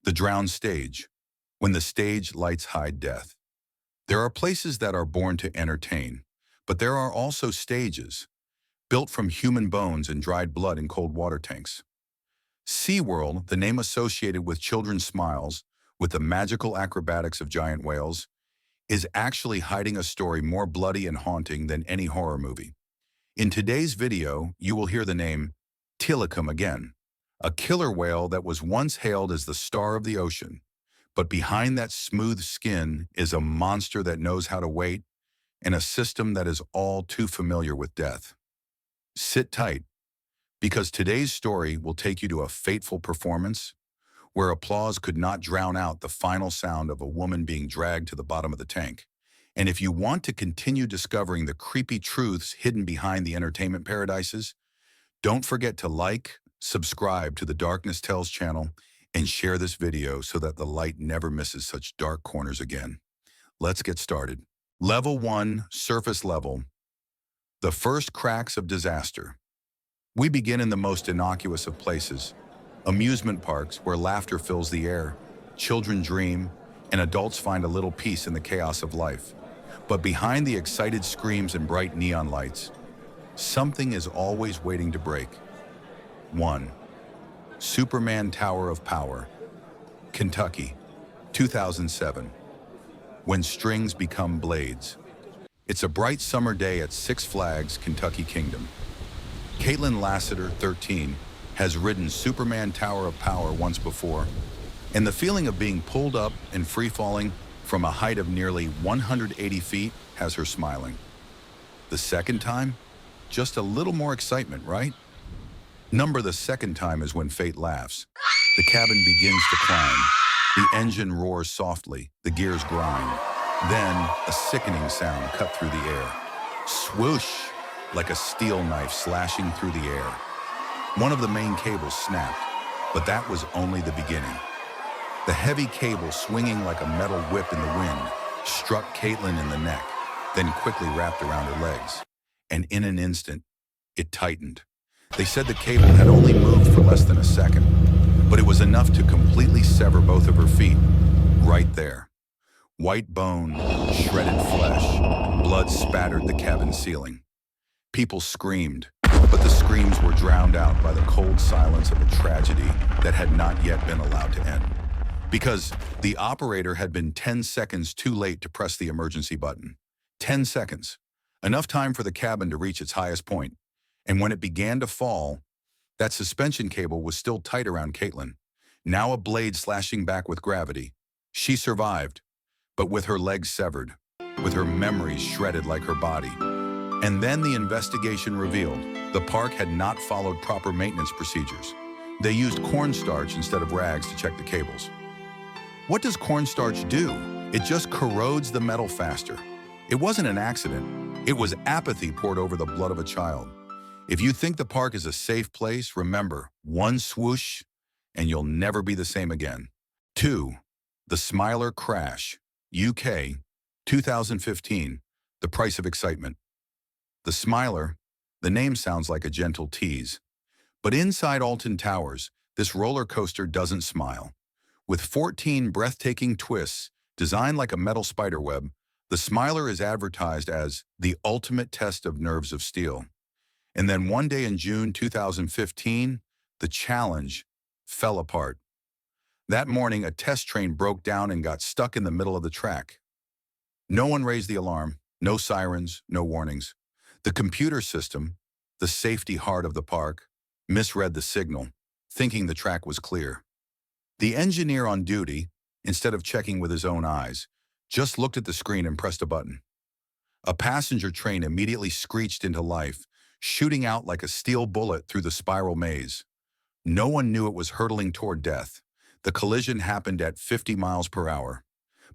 The drowned stage, when the stage lights hide death. There are places that are born to entertain, but there are also stages, built from human bones and dried blood in cold water tanks. SeaWorld, the name associated with children's smiles, with the magical acrobatics of giant whales, is actually hiding a story more bloody and haunting than any horror movie. In today's video, you will hear the name Tilikum again, a killer whale that was once hailed as the star of the ocean. But behind that smooth skin is a monster that knows how to wait and a system that is all too familiar with death. Sit tight, because today's story will take you to a fateful performance where applause could not drown out the final sound of a woman being dragged to the bottom of the tank. And if you want to continue discovering the creepy truths hidden behind the entertainment paradises, don't forget to like, subscribe to the Darknesstells channel, and share this video so that the light never misses such dark corners again. Let's get started. Level 1, surface level. The first cracks of disaster. We begin in the most innocuous of places, amusement parks where laughter fills the air, children dream, and adults find a little peace in the chaos of life. But behind the excited screams and bright neon lights, something is always waiting to break. 1. Superman Tower of Power, Kentucky, 2007. When strings become blades. It's a bright summer day at Six Flags Kentucky Kingdom. Caitlin Lassiter, 13, has ridden Superman Tower of Power once before, and the feeling of being pulled up and free-falling from a height of nearly 180 feet has her smiling. The second time? Just a little more excitement, right? The second time is when fate laughs. The cabin begins to climb. The engine roars softly, the gears grind. Then, a sickening sound cut through the air. Swoosh, like a steel knife slashing through the air. One of the main cables snapped, but that was only the beginning. The heavy cable, swinging like a metal whip in the wind, struck Caitlin in the neck, then quickly wrapped around her legs. And in an instant, it tightened. They said the cable had only moved for less than a second, but it was enough to completely sever both of her feet, right there. White bone, shredded flesh, blood spattered the cabin ceiling. People screamed, but the screams were drowned out by the cold silence of a tragedy that had not yet been allowed to end. Because the operator had been 10 seconds too late to press the emergency button. 10 seconds. Enough time for the cabin to reach its highest point. And when it began to fall, that suspension cable was still tight around Caitlin, now a blade slashing back with gravity. She survived, but with her legs severed, with her memories shredded like her body. And then the investigation revealed the park had not followed proper maintenance procedures. They used cornstarch instead of rags to check the cables. What does cornstarch do? It just corrodes the metal faster. It wasn't an accident. It was apathy poured over the blood of a child. If you think the park is a safe place, remember, one swoosh and you'll never be the same again. 2. The Smiler Crash, UK, 2015, the price of excitement. The Smiler, the name sounds like a gentle tease. But inside Alton Towers, this roller coaster doesn't smile. With 14 breathtaking twists, designed like a metal spiderweb, the Smiler is advertised as the ultimate test of nerves of steel. And then one day in June 2015, the challenge fell apart. That morning, a test train broke down and got stuck in the middle of the track. No one raised the alarm, no sirens, no warnings. The computer system, the safety heart of the park, misread the signal, thinking the track was clear. The engineer on duty, instead of checking with his own eyes, just looked at the screen and pressed a button. A passenger train immediately screeched into life, shooting out like a steel bullet through the spiral maze. No one knew it was hurtling toward death. The collision happened at 50 miles per hour.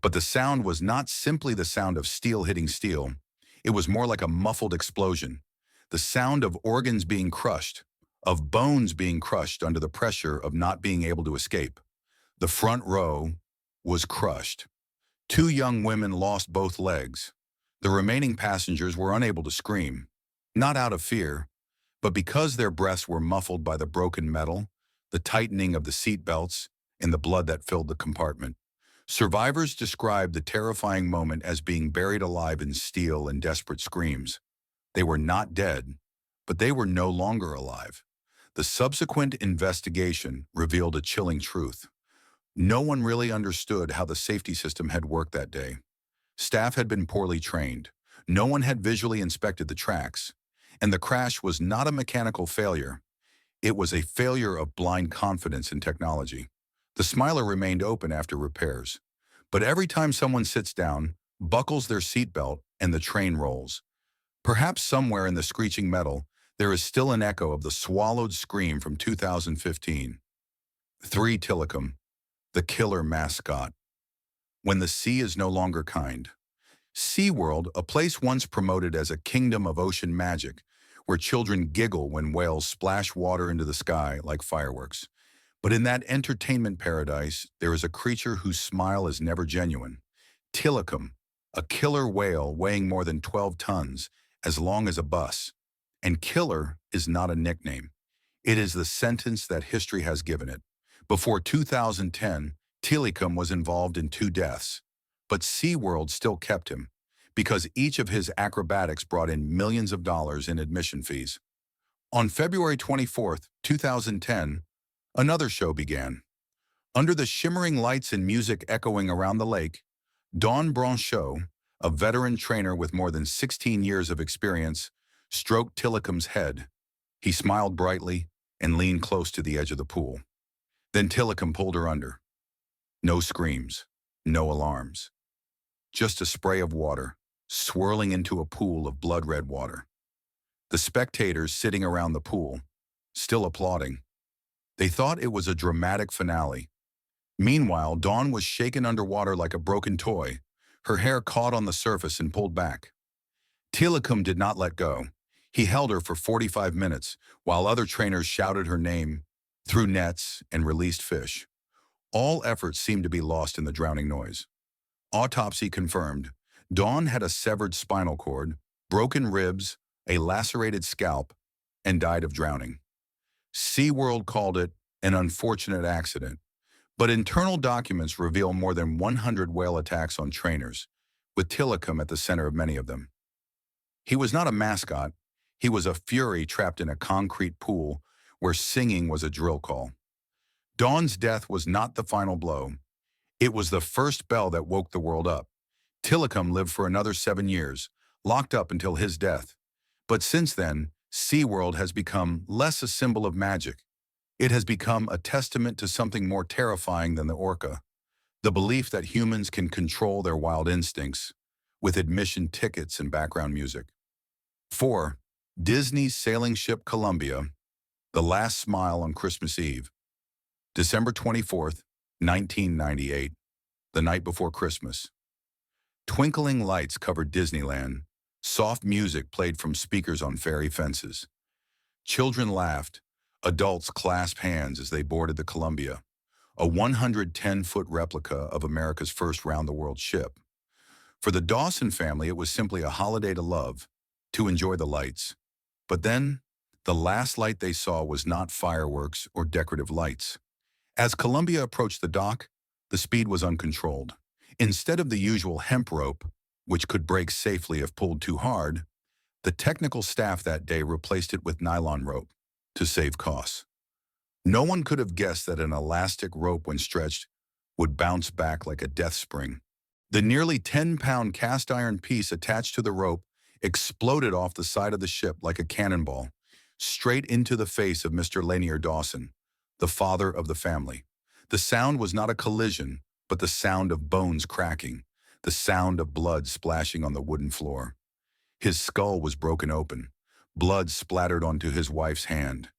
But the sound was not simply the sound of steel hitting steel. It was more like a muffled explosion. The sound of organs being crushed, of bones being crushed under the pressure of not being able to escape. The front row was crushed. 2 young women lost both legs. The remaining passengers were unable to scream. Not out of fear, but because their breaths were muffled by the broken metal, the tightening of the seat belts, in the blood that filled the compartment. Survivors described the terrifying moment as being buried alive in steel and desperate screams. They were not dead, but they were no longer alive. The subsequent investigation revealed a chilling truth. No one really understood how the safety system had worked that day. Staff had been poorly trained. No one had visually inspected the tracks. And the crash was not a mechanical failure. It was a failure of blind confidence in technology. The Smiler remained open after repairs. But every time someone sits down, buckles their seatbelt, and the train rolls, perhaps somewhere in the screeching metal, there is still an echo of the swallowed scream from 2015. 3. Tilikum, the killer mascot. When the sea is no longer kind. SeaWorld, a place once promoted as a kingdom of ocean magic, where children giggle when whales splash water into the sky like fireworks. But in that entertainment paradise, there is a creature whose smile is never genuine. Tilikum, a killer whale weighing more than 12 tons, as long as a bus. And killer is not a nickname. It is the sentence that history has given it. Before 2010, Tilikum was involved in 2 deaths. But SeaWorld still kept him, because each of his acrobatics brought in millions of dollars in admission fees. On February 24, 2010, another show began. Under the shimmering lights and music echoing around the lake, Don Branchot, a veteran trainer with more than 16 years of experience, stroked Tilikum's head. He smiled brightly and leaned close to the edge of the pool. Then Tilikum pulled her under. No screams, no alarms. Just a spray of water, swirling into a pool of blood-red water. The spectators sitting around the pool, still applauding. They thought it was a dramatic finale. Meanwhile, Dawn was shaken underwater like a broken toy, her hair caught on the surface and pulled back. Tilikum did not let go. He held her for 45 minutes, while other trainers shouted her name, threw nets, and released fish. All efforts seemed to be lost in the drowning noise. Autopsy confirmed, Dawn had a severed spinal cord, broken ribs, a lacerated scalp, and died of drowning. SeaWorld called it an unfortunate accident, but internal documents reveal more than 100 whale attacks on trainers, with Tilikum at the center of many of them. He was not a mascot. He was a fury trapped in a concrete pool where singing was a drill call. Dawn's death was not the final blow. It was the first bell that woke the world up. Tilikum lived for another 7 years, locked up until his death. But since then, SeaWorld has become less a symbol of magic. It has become a testament to something more terrifying than the orca, the belief that humans can control their wild instincts, with admission tickets and background music. 4. Disney's sailing ship Columbia, the last smile on Christmas Eve. December 24th, 1998, the night before Christmas. Twinkling lights covered Disneyland. Soft music played from speakers on ferry fences. Children laughed. Adults clasped hands as they boarded the Columbia, a 110-foot replica of America's first round-the-world ship. For the Dawson family, it was simply a holiday to love, to enjoy the lights. But then, the last light they saw was not fireworks or decorative lights. As Columbia approached the dock, the speed was uncontrolled. Instead of the usual hemp rope, which could break safely if pulled too hard, the technical staff that day replaced it with nylon rope to save costs. No one could have guessed that an elastic rope, when stretched, would bounce back like a death spring. The nearly 10-pound cast iron piece attached to the rope exploded off the side of the ship like a cannonball, straight into the face of Mr. Lanier Dawson, the father of the family. The sound was not a collision, but the sound of bones cracking, the sound of blood splashing on the wooden floor. His skull was broken open. Blood splattered onto his wife's hand.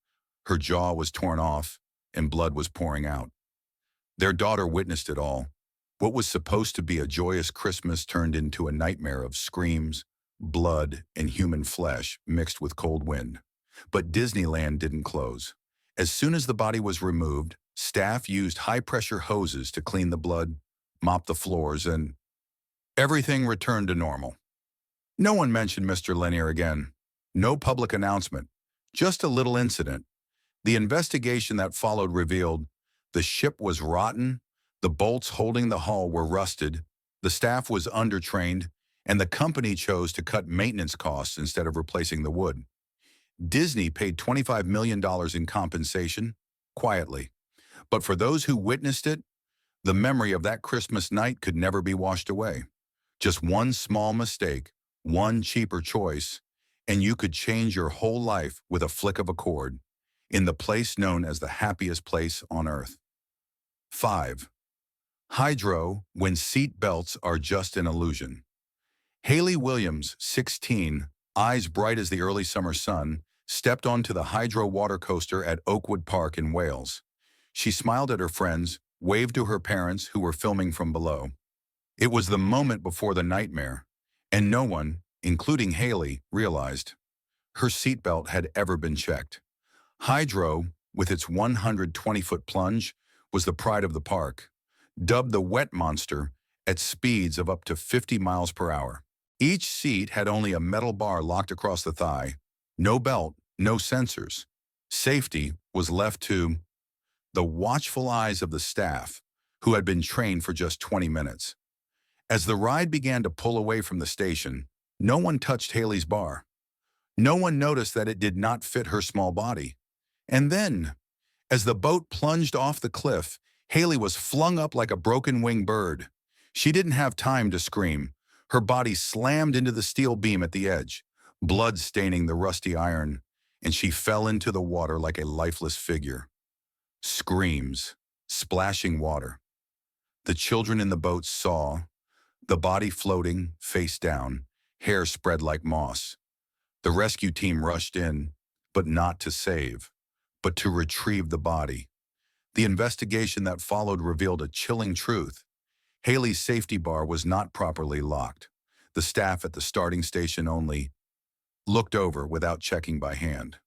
Her jaw was torn off, and blood was pouring out. Their daughter witnessed it all. What was supposed to be a joyous Christmas turned into a nightmare of screams, blood, and human flesh mixed with cold wind. But Disneyland didn't close. As soon as the body was removed, staff used high-pressure hoses to clean the blood, mop the floors, and everything returned to normal. No one mentioned Mr. Lanier again. No public announcement, just a little incident. The investigation that followed revealed The ship was rotten, the bolts holding the hull were rusted, the staff was undertrained, and the company chose to cut maintenance costs instead of replacing the wood. Disney paid $25 million in compensation, quietly. But for those who witnessed it, the memory of that Christmas night could never be washed away. Just one small mistake, one cheaper choice, and you could change your whole life with a flick of a cord, in the place known as the happiest place on Earth. 5. Hydro when seat belts are just an illusion. Haley Williams, 16, eyes bright as the early summer sun, stepped onto the Hydro water coaster at Oakwood Park in Wales. She smiled at her friends, waved to her parents who were filming from below. It was the moment before the nightmare, and no one, including Haley, realized her seatbelt had ever been checked. Hydro, with its 120-foot plunge, was the pride of the park, dubbed the wet monster at speeds of up to 50 miles per hour. Each seat had only a metal bar locked across the thigh, no belt, no sensors. Safety was left to the watchful eyes of the staff, who had been trained for just 20 minutes. As the ride began to pull away from the station, no one touched Haley's bar. No one noticed that it did not fit her small body. And then, as the boat plunged off the cliff, Haley was flung up like a broken-winged bird. She didn't have time to scream. Her body slammed into the steel beam at the edge, blood staining the rusty iron, and she fell into the water like a lifeless figure. Screams, splashing water. The children in the boat saw the body floating, face down, hair spread like moss. The rescue team rushed in, but not to save, but to retrieve the body. The investigation that followed revealed a chilling truth. Haley's safety bar was not properly locked. The staff at the starting station only looked over without checking by hand.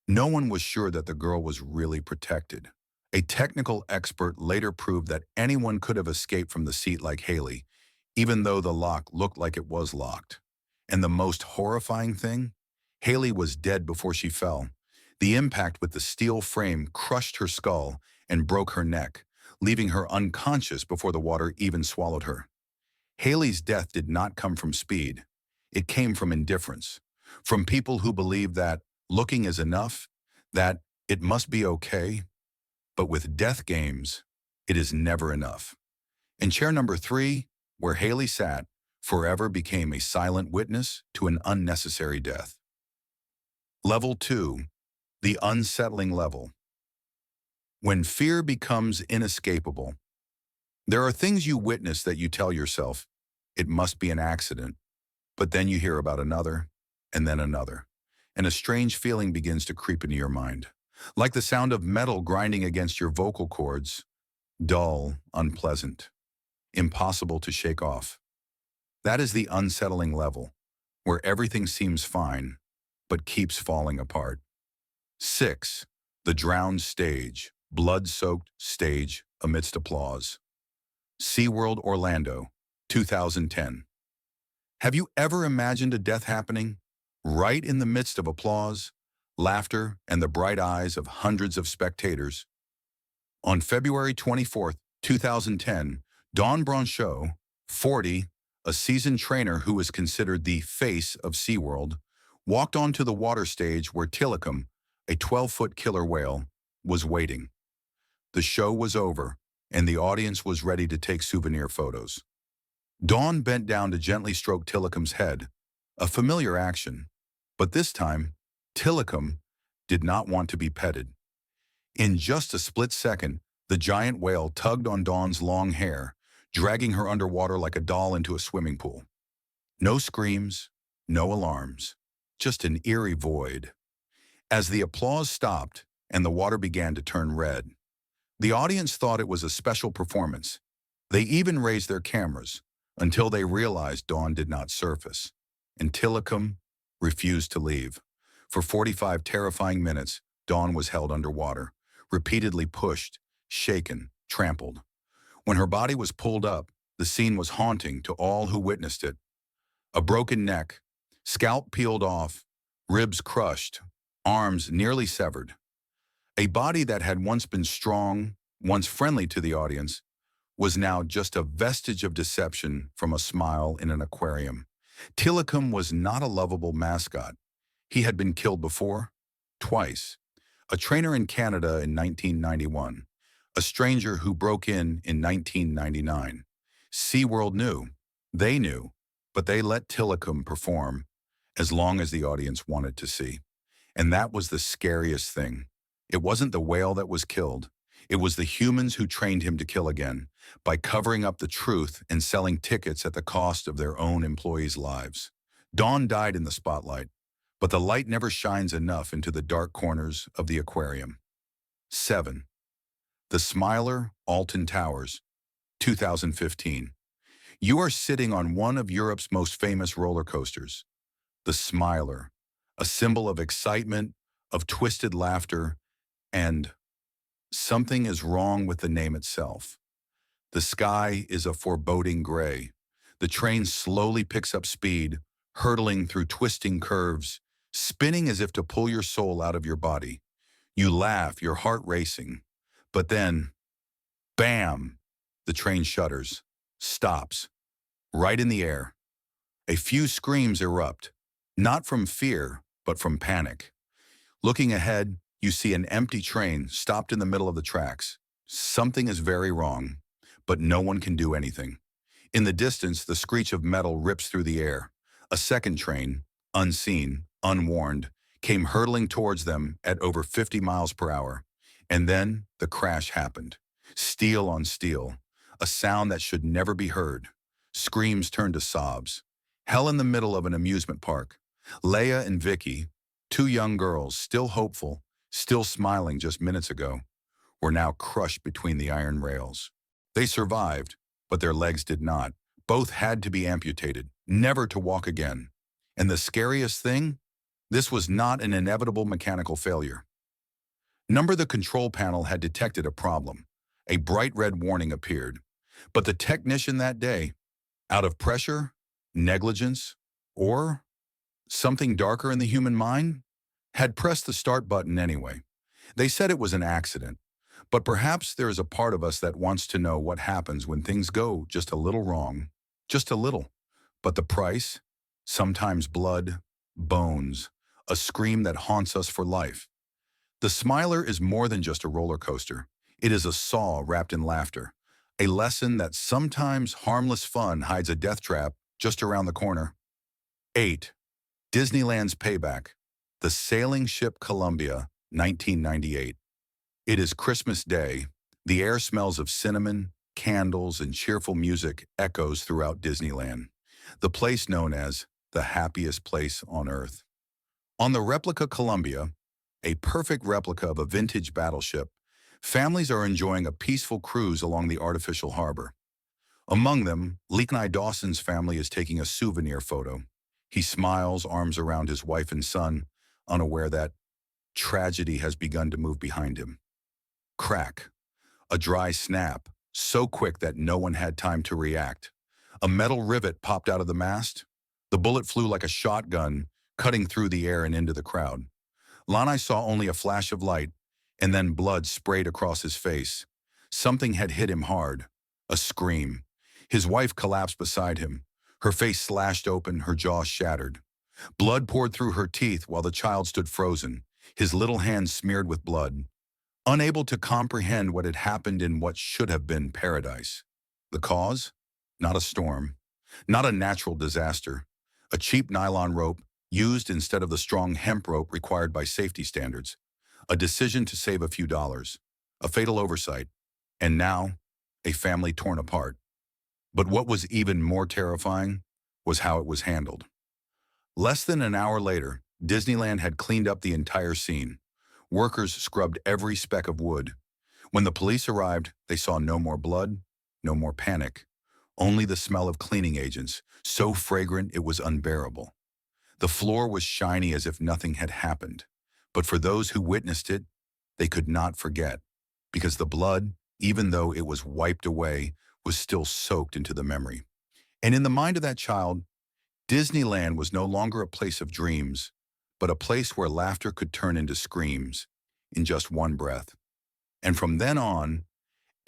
No one was sure that the girl was really protected. A technical expert later proved that anyone could have escaped from the seat like Haley, even though the lock looked like it was locked. And the most horrifying thing? Haley was dead before she fell. The impact with the steel frame crushed her skull and broke her neck, leaving her unconscious before the water even swallowed her. Haley's death did not come from speed. It came from indifference, from people who believe that looking is enough, that it must be okay. But with death games, it is never enough. In chair number 3, where Haley sat, forever became a silent witness to an unnecessary death. Level 2, the unsettling level. When fear becomes inescapable, there are things you witness that you tell yourself, it must be an accident, but then you hear about another, and then another, and a strange feeling begins to creep into your mind. Like the sound of metal grinding against your vocal cords, dull, unpleasant, impossible to shake off. That is the unsettling level, where everything seems fine, but keeps falling apart. 6. The drowned stage, blood-soaked stage amidst applause. SeaWorld Orlando, 2010. Have you ever imagined a death happening right in the midst of applause, laughter, and the bright eyes of hundreds of spectators? On February 24, 2010, Dawn Bronchot, 40, a seasoned trainer who is considered the face of SeaWorld, walked onto the water stage where Tilikum, a 12-foot killer whale, was waiting. The show was over, and the audience was ready to take souvenir photos. Dawn bent down to gently stroke Tilikum's head, a familiar action, but this time, Tilikum did not want to be petted. In just a split second, the giant whale tugged on Dawn's long hair, dragging her underwater like a doll into a swimming pool. No screams, no alarms, just an eerie void. As the applause stopped and the water began to turn red, the audience thought it was a special performance. They even raised their cameras until they realized Dawn did not surface, and Tilikum refused to leave. For 45 terrifying minutes, Dawn was held underwater, repeatedly pushed, shaken, trampled. When her body was pulled up, the scene was haunting to all who witnessed it. A broken neck, scalp peeled off, ribs crushed, arms nearly severed. A body that had once been strong, once friendly to the audience, was now just a vestige of deception from a smile in an aquarium. Tilikum was not a lovable mascot. He had been killed before, twice. A trainer in Canada in 1991, a stranger who broke in 1999. SeaWorld knew. They knew, but they let Tilikum perform as long as the audience wanted to see. And that was the scariest thing. It wasn't the whale that was killed. It was the humans who trained him to kill again by covering up the truth and selling tickets at the cost of their own employees' lives. Dawn died in the spotlight, but the light never shines enough into the dark corners of the aquarium. 7. The Smiler, Alton Towers, 2015. You are sitting on one of Europe's most famous roller coasters, the Smiler, a symbol of excitement, of twisted laughter, and something is wrong with the name itself. The sky is a foreboding gray. The train slowly picks up speed, hurtling through twisting curves, spinning as if to pull your soul out of your body. You laugh, your heart racing. But then, bam! The train shudders, stops, right in the air. A few screams erupt, not from fear, but from panic. Looking ahead, you see an empty train stopped in the middle of the tracks. Something is very wrong, but no one can do anything. In the distance, the screech of metal rips through the air. A second train, unseen, unwarned, came hurtling towards them at over 50 miles per hour. And then the crash happened. Steel on steel, a sound that should never be heard. Screams turned to sobs. Hell in the middle of an amusement park. Leia and Vicky, two young girls, still hopeful, still smiling just minutes ago, were now crushed between the iron rails. They survived, but their legs did not. Both had to be amputated, never to walk again. And the scariest thing? This was not an inevitable mechanical failure. The control panel had detected a problem. A bright red warning appeared. But the technician that day, out of pressure, negligence, or something darker in the human mind, had pressed the start button anyway. They said it was an accident, but perhaps there is a part of us that wants to know what happens when things go just a little wrong, just a little. But the price? Sometimes blood, bones, a scream that haunts us for life. The Smiler is more than just a roller coaster. It is a saw wrapped in laughter, a lesson that sometimes harmless fun hides a death trap just around the corner. 8. Disneyland's Payback, The Sailing Ship Columbia, 1998. It is Christmas Day. The air smells of cinnamon, candles, and cheerful music echoes throughout Disneyland, the place known as the happiest place on Earth. On the replica Columbia, a perfect replica of a vintage battleship, families are enjoying a peaceful cruise along the artificial harbor. Among them, Leeknai Dawson's family is taking a souvenir photo. He smiles, arms around his wife and son, unaware that tragedy has begun to move behind him. Crack. A dry snap, so quick that no one had time to react. A metal rivet popped out of the mast. The bullet flew like a shotgun, cutting through the air and into the crowd. Lanai saw only a flash of light, and then blood sprayed across his face. Something had hit him hard. A scream. His wife collapsed beside him, her face slashed open, her jaw shattered. Blood poured through her teeth while the child stood frozen, his little hands smeared with blood, unable to comprehend what had happened in what should have been paradise. The cause? Not a storm, not a natural disaster. A cheap nylon rope used instead of the strong hemp rope required by safety standards. A decision to save a few dollars. A fatal oversight. And now, a family torn apart. But what was even more terrifying was how it was handled. Less than an hour later, Disneyland had cleaned up the entire scene. Workers scrubbed every speck of wood. When the police arrived, they saw no more blood, no more panic, only the smell of cleaning agents, so fragrant it was unbearable. The floor was shiny as if nothing had happened. But for those who witnessed it, they could not forget, because the blood, even though it was wiped away, was still soaked into the memory. And in the mind of that child, Disneyland was no longer a place of dreams, but a place where laughter could turn into screams in just one breath. And from then on,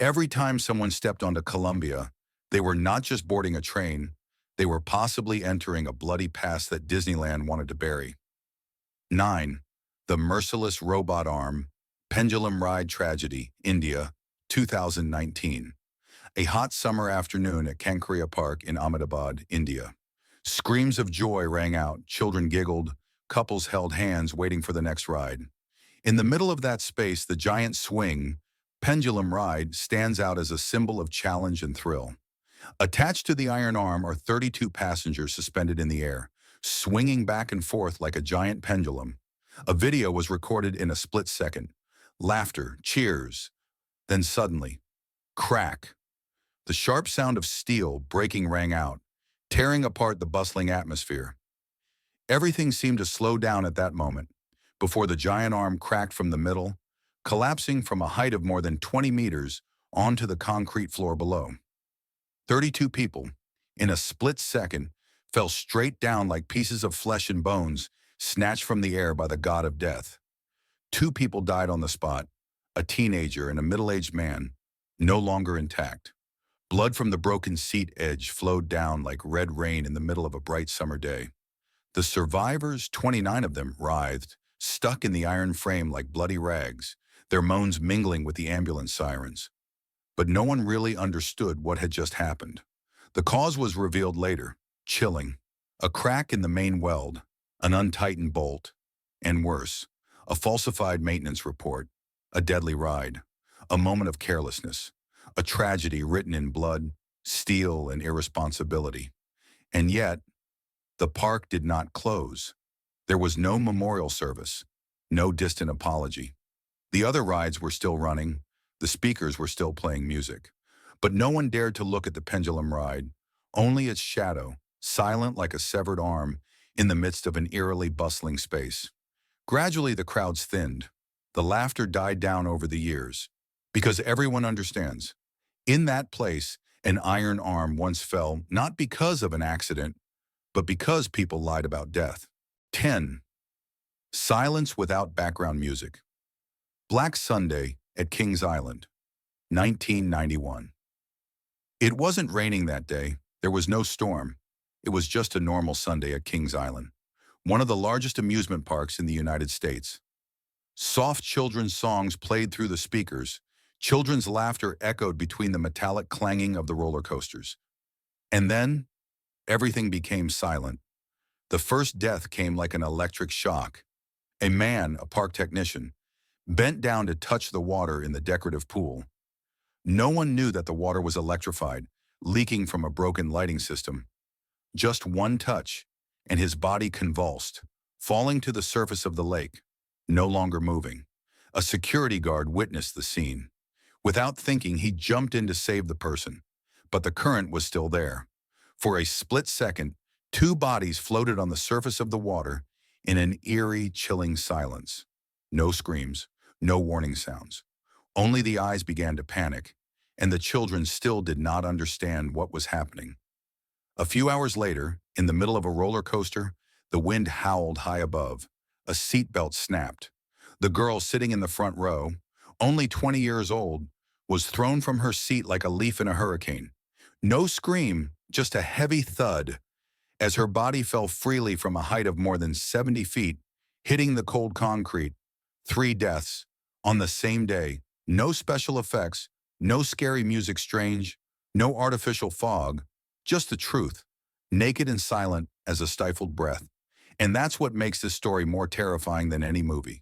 Every time someone stepped onto Columbia, they were not just boarding a train, they were possibly entering a bloody past that Disneyland wanted to bury. 9. The Merciless Robot Arm, Pendulum Ride Tragedy, India, 2019. A hot summer afternoon at Kankriya Park in Ahmedabad, India. Screams of joy rang out, children giggled, couples held hands waiting for the next ride. In the middle of that space, the giant swing, pendulum ride, stands out as a symbol of challenge and thrill. Attached to the iron arm are 32 passengers suspended in the air, swinging back and forth like a giant pendulum. A video was recorded in a split second. Laughter, cheers, then suddenly, crack. The sharp sound of steel breaking rang out, tearing apart the bustling atmosphere. Everything seemed to slow down at that moment, before the giant arm cracked from the middle, collapsing from a height of more than 20 meters onto the concrete floor below. 32 people, in a split second, fell straight down like pieces of flesh and bones snatched from the air by the god of death. 2 people died on the spot, a teenager and a middle-aged man, no longer intact. Blood from the broken seat edge flowed down like red rain in the middle of a bright summer day. The survivors, 29 of them, writhed, stuck in the iron frame like bloody rags, their moans mingling with the ambulance sirens. But no one really understood what had just happened. The cause was revealed later, chilling. A crack in the main weld, an untightened bolt, and worse, a falsified maintenance report, a deadly ride, a moment of carelessness, a tragedy written in blood, steel, and irresponsibility. And yet, the park did not close. There was no memorial service, no distant apology. The other rides were still running, the speakers were still playing music. But no one dared to look at the pendulum ride, only its shadow, silent like a severed arm, in the midst of an eerily bustling space. Gradually the crowds thinned. The laughter died down over the years. Because everyone understands, in that place, an iron arm once fell not because of an accident, but because people lied about death. 10. Silence without background music. Black Sunday at Kings Island, 1991. It wasn't raining that day. There was no storm. It was just a normal Sunday at Kings Island, one of the largest amusement parks in the United States. Soft children's songs played through the speakers. Children's laughter echoed between the metallic clanging of the roller coasters. And then, everything became silent. The first death came like an electric shock. A man, a park technician, bent down to touch the water in the decorative pool. No one knew that the water was electrified, leaking from a broken lighting system. Just one touch, and his body convulsed, falling to the surface of the lake, no longer moving. A security guard witnessed the scene. Without thinking, he jumped in to save the person, but the current was still there. For a split second, 2 bodies floated on the surface of the water in an eerie, chilling silence. No screams, no warning sounds. Only the eyes began to panic, and the children still did not understand what was happening. A few hours later, in the middle of a roller coaster, the wind howled high above. A seatbelt snapped. The girl sitting in the front row, only 20 years old, was thrown from her seat like a leaf in a hurricane. No scream, just a heavy thud, as her body fell freely from a height of more than 70 feet, hitting the cold concrete. 3 deaths, on the same day. No special effects, no scary music strange, no artificial fog, just the truth, naked and silent as a stifled breath. And that's what makes this story more terrifying than any movie.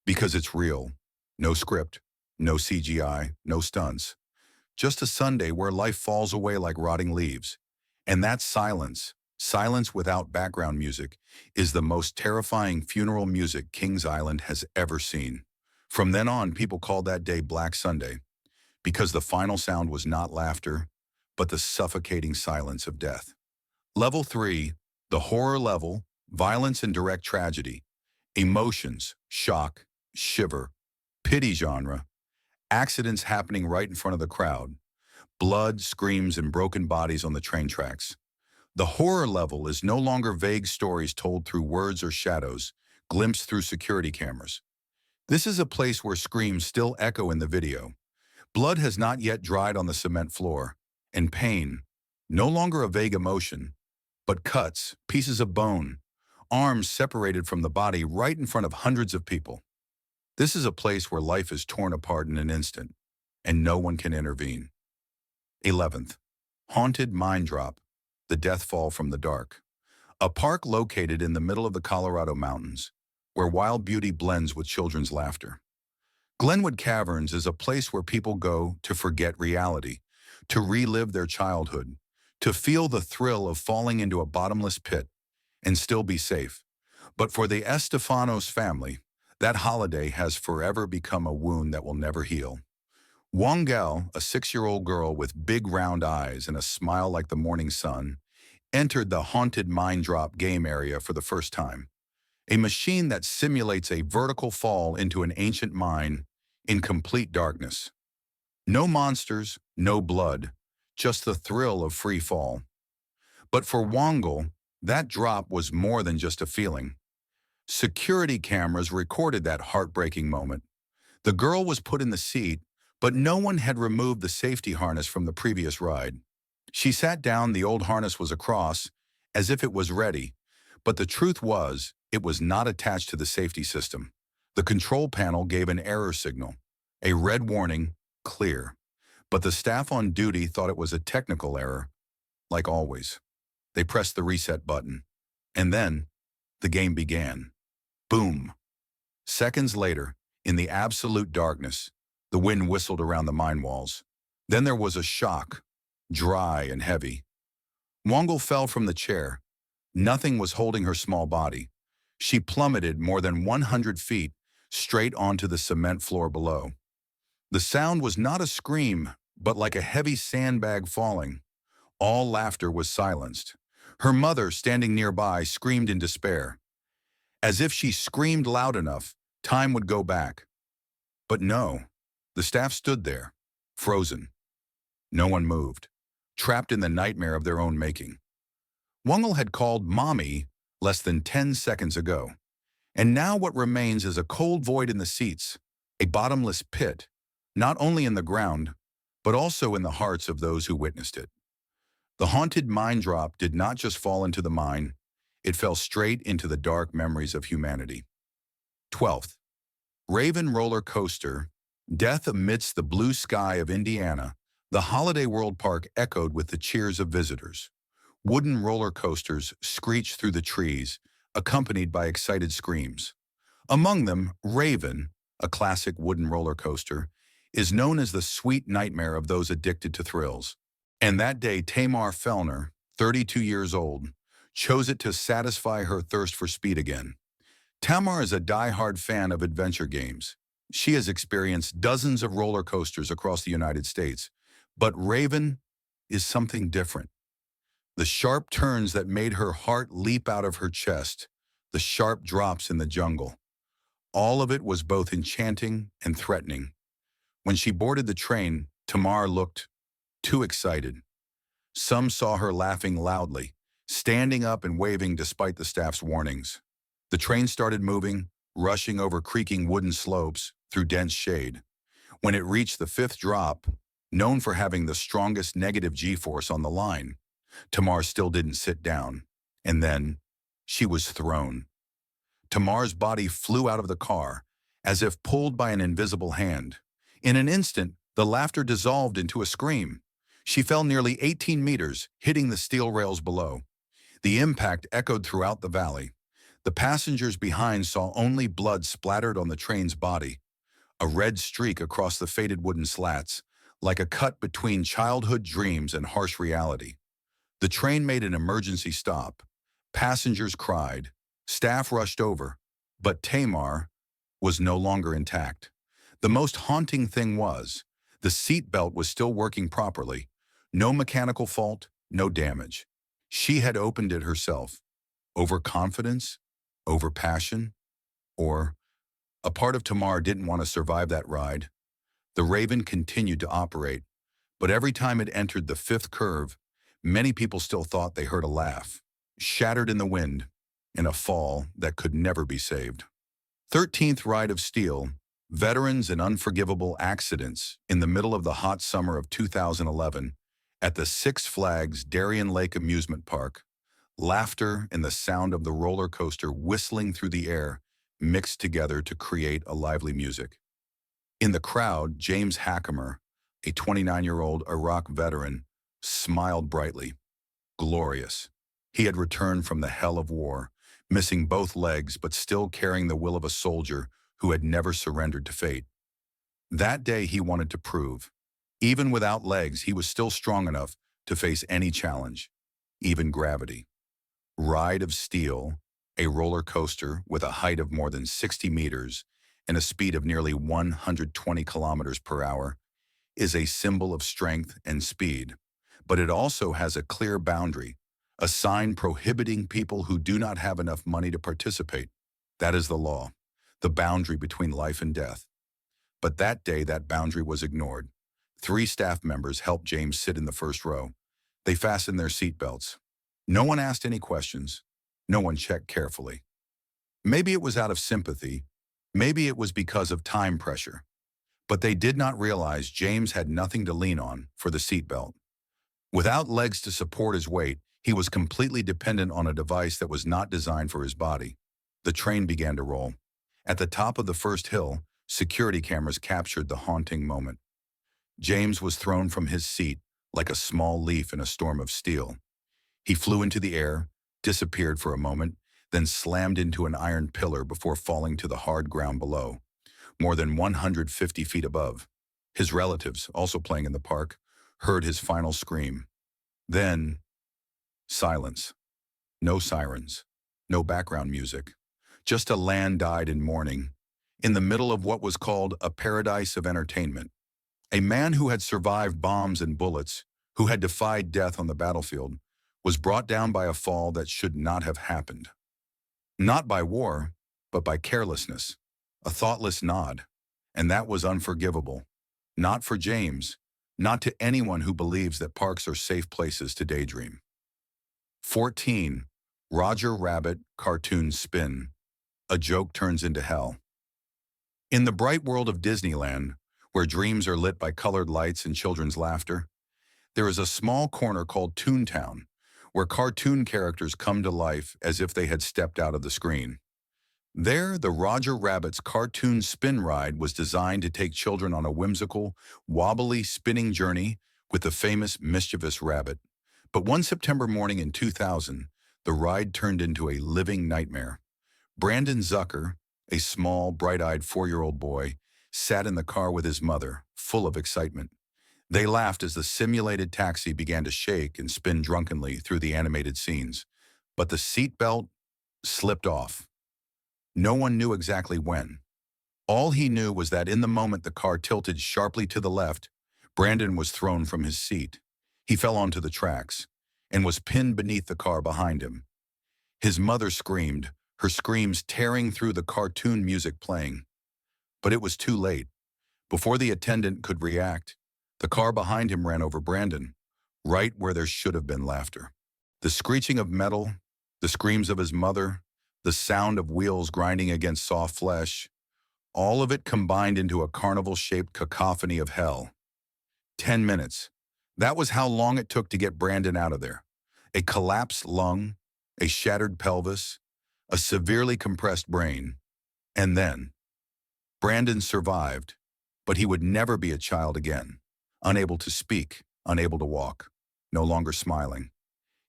Because it's real. No script, no CGI, no stunts. Just a Sunday where life falls away like rotting leaves. And that silence, silence without background music, is the most terrifying funeral music Kings Island has ever seen. From then on, people called that day Black Sunday, because the final sound was not laughter, but the suffocating silence of death. Level 3, the horror level, violence and direct tragedy, emotions, shock, shiver, pity genre, accidents happening right in front of the crowd, blood, screams, and broken bodies on the train tracks. The horror level is no longer vague stories told through words or shadows, glimpsed through security cameras. This is a place where screams still echo in the video, Blood has not yet dried on the cement floor, and pain, no longer a vague emotion, but cuts, pieces of bone, arms separated from the body right in front of hundreds of people. This is a place where life is torn apart in an instant, and no one can intervene. 11th, Haunted Mine Drop, the Death Fall from the Dark. A park located in the middle of the Colorado mountains, where wild beauty blends with children's laughter. Glenwood Caverns is a place where people go to forget reality, to relive their childhood, to feel the thrill of falling into a bottomless pit and still be safe. But for the Estefanos family, that holiday has forever become a wound that will never heal. Wangel, a 6-year-old girl with big round eyes and a smile like the morning sun, entered the haunted mine drop game area for the first time. A machine that simulates a vertical fall into an ancient mine in complete darkness. No monsters, no blood, just the thrill of free fall. But for Wangel, that drop was more than just a feeling. Security cameras recorded that heartbreaking moment. The girl was put in the seat, but no one had removed the safety harness from the previous ride. She sat down, the old harness was across, as if it was ready, but the truth was, it was not attached to the safety system. The control panel gave an error signal, a red warning, clear. But the staff on duty thought it was a technical error, like always. They pressed the reset button. And then, the game began. Boom. Seconds later, in the absolute darkness, the wind whistled around the mine walls. Then there was a shock, dry and heavy. Wangel fell from the chair. Nothing was holding her small body. She plummeted more than 100 feet, straight onto the cement floor below. The sound was not a scream, but like a heavy sandbag falling. All laughter was silenced. Her mother, standing nearby, screamed in despair. As if she screamed loud enough, time would go back. But no, the staff stood there, frozen. No one moved, trapped in the nightmare of their own making. Wangel had called Mommy less than 10 seconds ago. And now what remains is a cold void in the seats, a bottomless pit, not only in the ground, but also in the hearts of those who witnessed it. The haunted mine drop did not just fall into the mine, it fell straight into the dark memories of humanity. 12th, Raven Roller Coaster, Death Amidst the Blue Sky of Indiana. The Holiday World Park echoed with the cheers of visitors. Wooden roller coasters screeched through the trees, accompanied by excited screams. Among them, Raven, a classic wooden roller coaster, is known as the sweet nightmare of those addicted to thrills. And that day, Tamar Fellner, 32 years old, chose it to satisfy her thirst for speed again. Tamar is a die-hard fan of adventure games. She has experienced dozens of roller coasters across the United States, but Raven is something different. The sharp turns that made her heart leap out of her chest, the sharp drops in the jungle. All of it was both enchanting and threatening. When she boarded the train, Tamar looked too excited. Some saw her laughing loudly, standing up and waving despite the staff's warnings. The train started moving, rushing over creaking wooden slopes through dense shade. When it reached the 5th drop, known for having the strongest negative G-force on the line, Tamar still didn't sit down. And then, she was thrown. Tamar's body flew out of the car, as if pulled by an invisible hand. In an instant, the laughter dissolved into a scream. She fell nearly 18 meters, hitting the steel rails below. The impact echoed throughout the valley. The passengers behind saw only blood splattered on the train's body, a red streak across the faded wooden slats, like a cut between childhood dreams and harsh reality. The train made an emergency stop. Passengers cried. Staff rushed over. But Tamar was no longer intact. The most haunting thing was, the seatbelt was still working properly. No mechanical fault, no damage. She had opened it herself. Overconfidence? Overpassion? Or a part of Tamar didn't want to survive that ride. The Raven continued to operate, but every time it entered the 5th curve, many people still thought they heard a laugh, shattered in the wind, in a fall that could never be saved. 13th Ride of Steel, Veterans and unforgivable accidents in the middle of the hot summer of 2011 at the Six Flags Darien Lake Amusement Park, laughter and the sound of the roller coaster whistling through the air mixed together to create a lively music. In the crowd, James Hackamer, a 29-year-old Iraq veteran, smiled brightly. Glorious. He had returned from the hell of war, missing both legs but still carrying the will of a soldier who had never surrendered to fate. That day he wanted to prove, even without legs, he was still strong enough to face any challenge, even gravity. Ride of Steel, a roller coaster with a height of more than 60 meters and a speed of nearly 120 kilometers per hour, is a symbol of strength and speed, but it also has a clear boundary, a sign prohibiting people who do not have enough money to participate. That is the law, the boundary between life and death. But that day, that boundary was ignored. 3 staff members helped James sit in the first row. They fastened their seatbelts. No one asked any questions. No one checked carefully. Maybe it was out of sympathy. Maybe it was because of time pressure. But they did not realize James had nothing to lean on for the seatbelt. Without legs to support his weight, he was completely dependent on a device that was not designed for his body. The train began to roll. At the top of the first hill, security cameras captured the haunting moment. James was thrown from his seat like a small leaf in a storm of steel. He flew into the air, disappeared for a moment, then slammed into an iron pillar before falling to the hard ground below, more than 150 feet above. His relatives, also playing in the park, heard his final scream. Then, silence. No sirens, no background music. Just a land died in mourning, in the middle of what was called a paradise of entertainment. A man who had survived bombs and bullets, who had defied death on the battlefield, was brought down by a fall that should not have happened. Not by war, but by carelessness, a thoughtless nod, and that was unforgivable. Not for James, not to anyone who believes that parks are safe places to daydream. 14. Roger Rabbit cartoon spin. A joke turns into hell. In the bright world of Disneyland, where dreams are lit by colored lights and children's laughter, there is a small corner called Toontown, where cartoon characters come to life as if they had stepped out of the screen. There, the Roger Rabbit's cartoon spin ride was designed to take children on a whimsical, wobbly spinning journey with the famous mischievous rabbit. But one September morning in 2000, the ride turned into a living nightmare. Brandon Zucker, a small, bright-eyed 4-year-old boy, sat in the car with his mother, full of excitement. They laughed as the simulated taxi began to shake and spin drunkenly through the animated scenes. But the seatbelt slipped off. No one knew exactly when. All he knew was that in the moment the car tilted sharply to the left, Brandon was thrown from his seat. He fell onto the tracks and was pinned beneath the car behind him. His mother screamed, her screams tearing through the cartoon music playing. But it was too late. Before the attendant could react, the car behind him ran over Brandon, right where there should have been laughter. The screeching of metal, the screams of his mother, the sound of wheels grinding against soft flesh, all of it combined into a carnival-shaped cacophony of hell. 10 minutes. That was how long it took to get Brandon out of there. A collapsed lung, a shattered pelvis, a severely compressed brain. And then, Brandon survived, but he would never be a child again. Unable to speak, unable to walk, no longer smiling.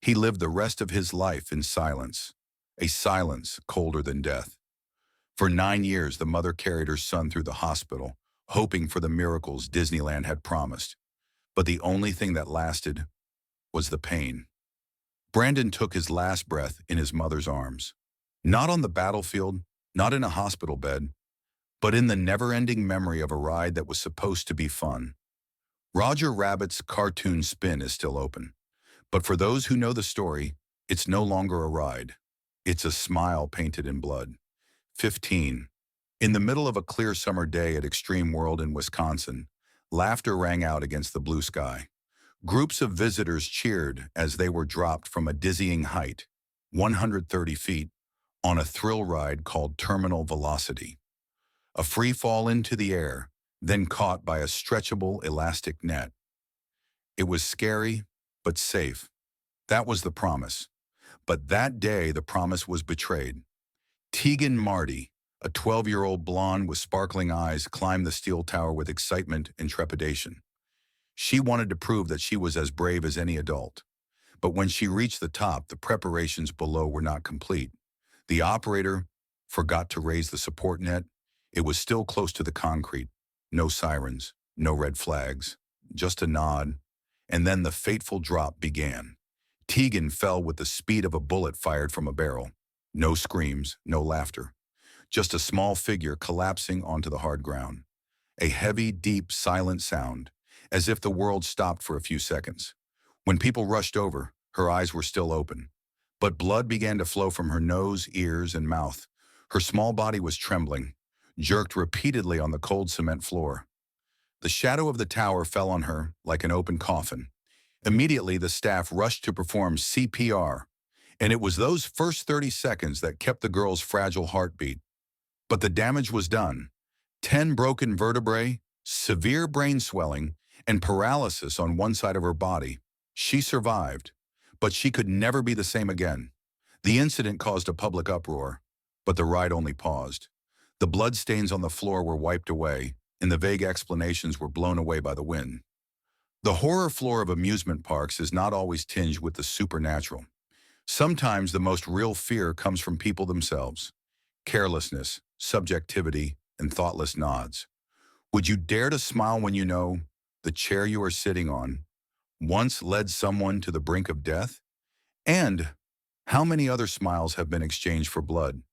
He lived the rest of his life in silence, a silence colder than death. For 9 years, the mother carried her son through the hospital, hoping for the miracles Disneyland had promised. But the only thing that lasted was the pain. Brandon took his last breath in his mother's arms. Not on the battlefield, not in a hospital bed, but in the never-ending memory of a ride that was supposed to be fun. Roger Rabbit's cartoon spin is still open, but for those who know the story, it's no longer a ride. It's a smile painted in blood. 15. In the middle of a clear summer day at Extreme World in Wisconsin, laughter rang out against the blue sky. Groups of visitors cheered as they were dropped from a dizzying height, 130 feet, on a thrill ride called Terminal Velocity. A free fall into the air, then caught by a stretchable elastic net. It was scary, but safe. That was the promise. But that day, the promise was betrayed. Tegan Marty, a 12-year-old blonde with sparkling eyes, climbed the steel tower with excitement and trepidation. She wanted to prove that she was as brave as any adult. But when she reached the top, the preparations below were not complete. The operator forgot to raise the support net. It was still close to the concrete. No sirens, no red flags, just a nod. And then the fateful drop began. Tegan fell with the speed of a bullet fired from a barrel. No screams, no laughter. Just a small figure collapsing onto the hard ground. A heavy, deep, silent sound, as if the world stopped for a few seconds. When people rushed over, her eyes were still open. But blood began to flow from her nose, ears, and mouth. Her small body was trembling, jerked repeatedly on the cold cement floor. The shadow of the tower fell on her like an open coffin. Immediately, the staff rushed to perform CPR, and it was those first 30 seconds that kept the girl's fragile heartbeat. But the damage was done. 10 broken vertebrae, severe brain swelling, and paralysis on one side of her body. She survived, but she could never be the same again. The incident caused a public uproar, but the ride only paused. The bloodstains on the floor were wiped away, and the vague explanations were blown away by the wind. The horror floor of amusement parks is not always tinged with the supernatural. Sometimes the most real fear comes from people themselves. Carelessness, subjectivity, and thoughtless nods. Would you dare to smile when you know the chair you are sitting on once led someone to the brink of death? And how many other smiles have been exchanged for blood?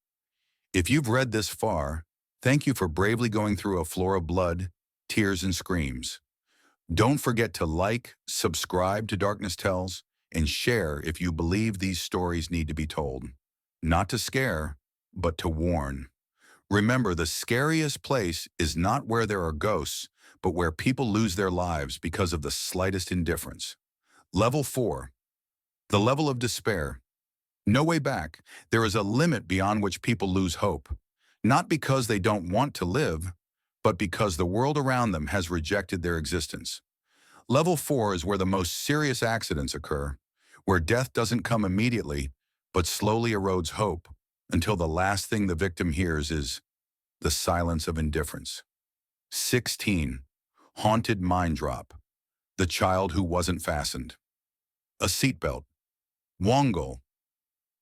If you've read this far, thank you for bravely going through a floor of blood, tears, and screams. Don't forget to like, subscribe to Darkness Tells, and share if you believe these stories need to be told. Not to scare, but to warn. Remember, the scariest place is not where there are ghosts, but where people lose their lives because of the slightest indifference. Level 4. The level of despair. No way back. There is a limit beyond which people lose hope. Not because they don't want to live, but because the world around them has rejected their existence. Level 4 is where the most serious accidents occur, where death doesn't come immediately, but slowly erodes hope, until the last thing the victim hears is the silence of indifference. 16. Haunted mind drop. The child who wasn't fastened. A seatbelt. Wongol.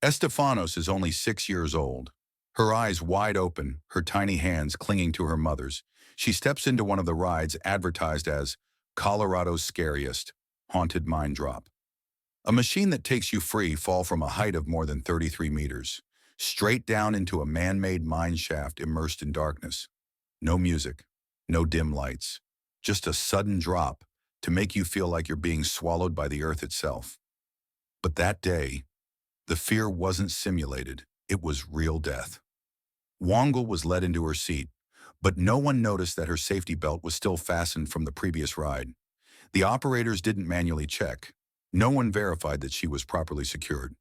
Estefanos is only 6 years old. Her eyes wide open, her tiny hands clinging to her mother's. She steps into one of the rides advertised as Colorado's scariest, haunted mind drop. A machine that takes you free fall from a height of more than 33 meters, straight down into a man-made mine shaft immersed in darkness. No music, no dim lights, just a sudden drop to make you feel like you're being swallowed by the earth itself. But that day, the fear wasn't simulated, it was real death. Wongol was led into her seat, but no one noticed that her safety belt was still fastened from the previous ride. The operators didn't manually check. No one verified that she was properly secured.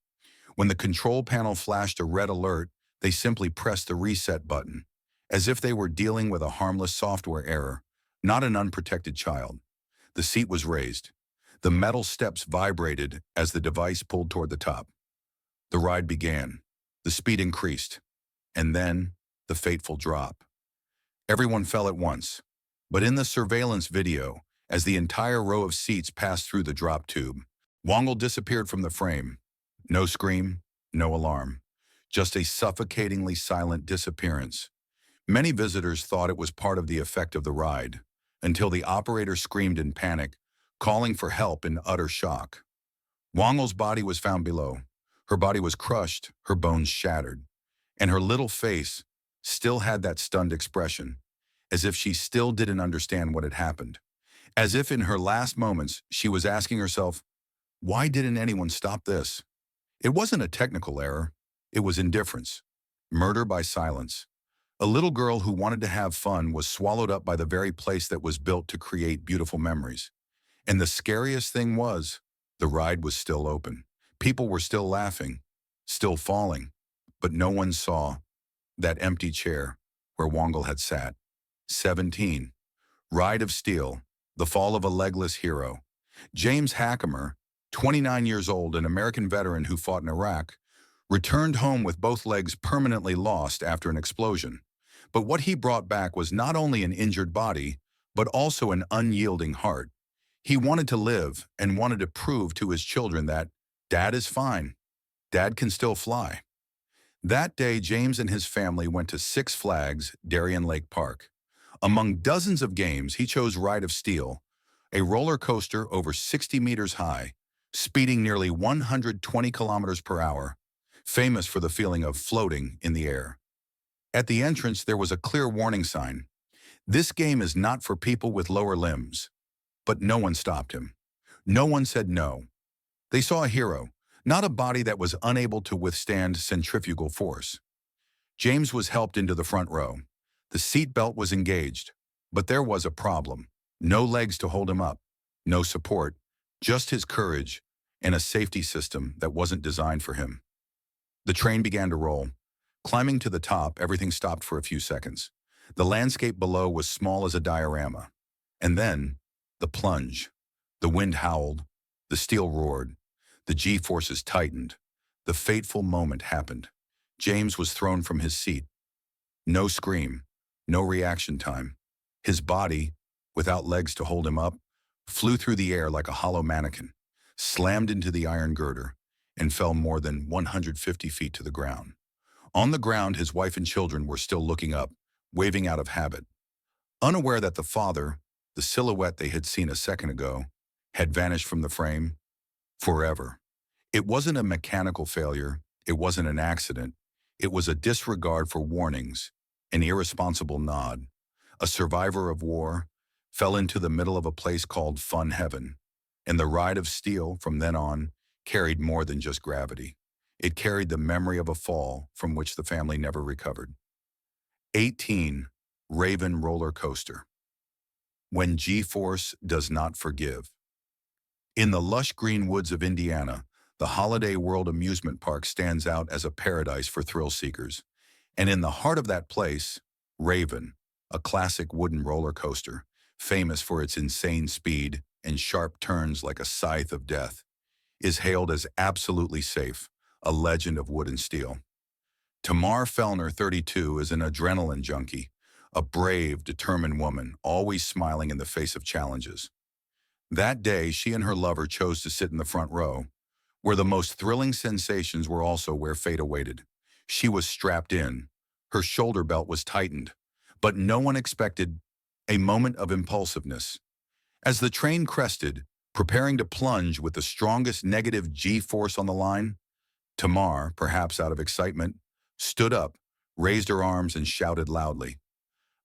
When the control panel flashed a red alert, they simply pressed the reset button, as if they were dealing with a harmless software error, not an unprotected child. The seat was raised. The metal steps vibrated as the device pulled toward the top. The ride began. The speed increased. And then, the fateful drop. Everyone fell at once. But in the surveillance video, as the entire row of seats passed through the drop tube, Wongol disappeared from the frame. No scream, no alarm. Just a suffocatingly silent disappearance. Many visitors thought it was part of the effect of the ride, until the operator screamed in panic, calling for help in utter shock. Wongol's body was found below. Her body was crushed, her bones shattered, and her little face still had that stunned expression, as if she still didn't understand what had happened. As if in her last moments, she was asking herself, why didn't anyone stop this? It wasn't a technical error. It was indifference. Murder by silence. A little girl who wanted to have fun was swallowed up by the very place that was built to create beautiful memories. And the scariest thing was, the ride was still open. People were still laughing, still falling, but no one saw that empty chair, where Wongle had sat. 17. Ride of Steel, the fall of a legless hero. James Hackemer, 29 years old, an American veteran who fought in Iraq, returned home with both legs permanently lost after an explosion. But what he brought back was not only an injured body, but also an unyielding heart. He wanted to live and wanted to prove to his children that Dad is fine. Dad can still fly. That day, James and his family went to Six Flags Darien Lake Park. Among dozens of games, he chose Ride of Steel, a roller coaster over 60 meters high, speeding nearly 120 kilometers per hour, famous for the feeling of floating in the air. At the entrance, there was a clear warning sign. This game is not for people with lower limbs. But no one stopped him. No one said no. They saw a hero, not a body that was unable to withstand centrifugal force. James was helped into the front row. The seat belt was engaged, but there was a problem. No legs to hold him up, no support, just his courage and a safety system that wasn't designed for him. The train began to roll. Climbing to the top, everything stopped for a few seconds. The landscape below was small as a diorama. And then, the plunge. The wind howled. The steel roared. The G-forces tightened. The fateful moment happened. James was thrown from his seat. No scream. No reaction time. His body, without legs to hold him up, flew through the air like a hollow mannequin, slammed into the iron girder, and fell more than 150 feet to the ground. On the ground, his wife and children were still looking up, waving out of habit, unaware that the father, the silhouette they had seen a second ago, had vanished from the frame forever. It wasn't a mechanical failure. It wasn't an accident. It was a disregard for warnings, an irresponsible nod. A survivor of war fell into the middle of a place called Fun Heaven, and the Ride of Steel from then on carried more than just gravity. It carried the memory of a fall from which the family never recovered. 18. Raven Roller Coaster. When G-force does not forgive. In the lush green woods of Indiana, the Holiday World Amusement Park stands out as a paradise for thrill seekers. And in the heart of that place, Raven, a classic wooden roller coaster, famous for its insane speed and sharp turns like a scythe of death, is hailed as absolutely safe, a legend of wood and steel. Tamar Fellner, 32, is an adrenaline junkie, a brave, determined woman, always smiling in the face of challenges. That day, she and her lover chose to sit in the front row, where the most thrilling sensations were also where fate awaited. She was strapped in. Her shoulder belt was tightened, but no one expected a moment of impulsiveness. As the train crested, preparing to plunge with the strongest negative G-force on the line, Tamar, perhaps out of excitement, stood up, raised her arms, and shouted loudly.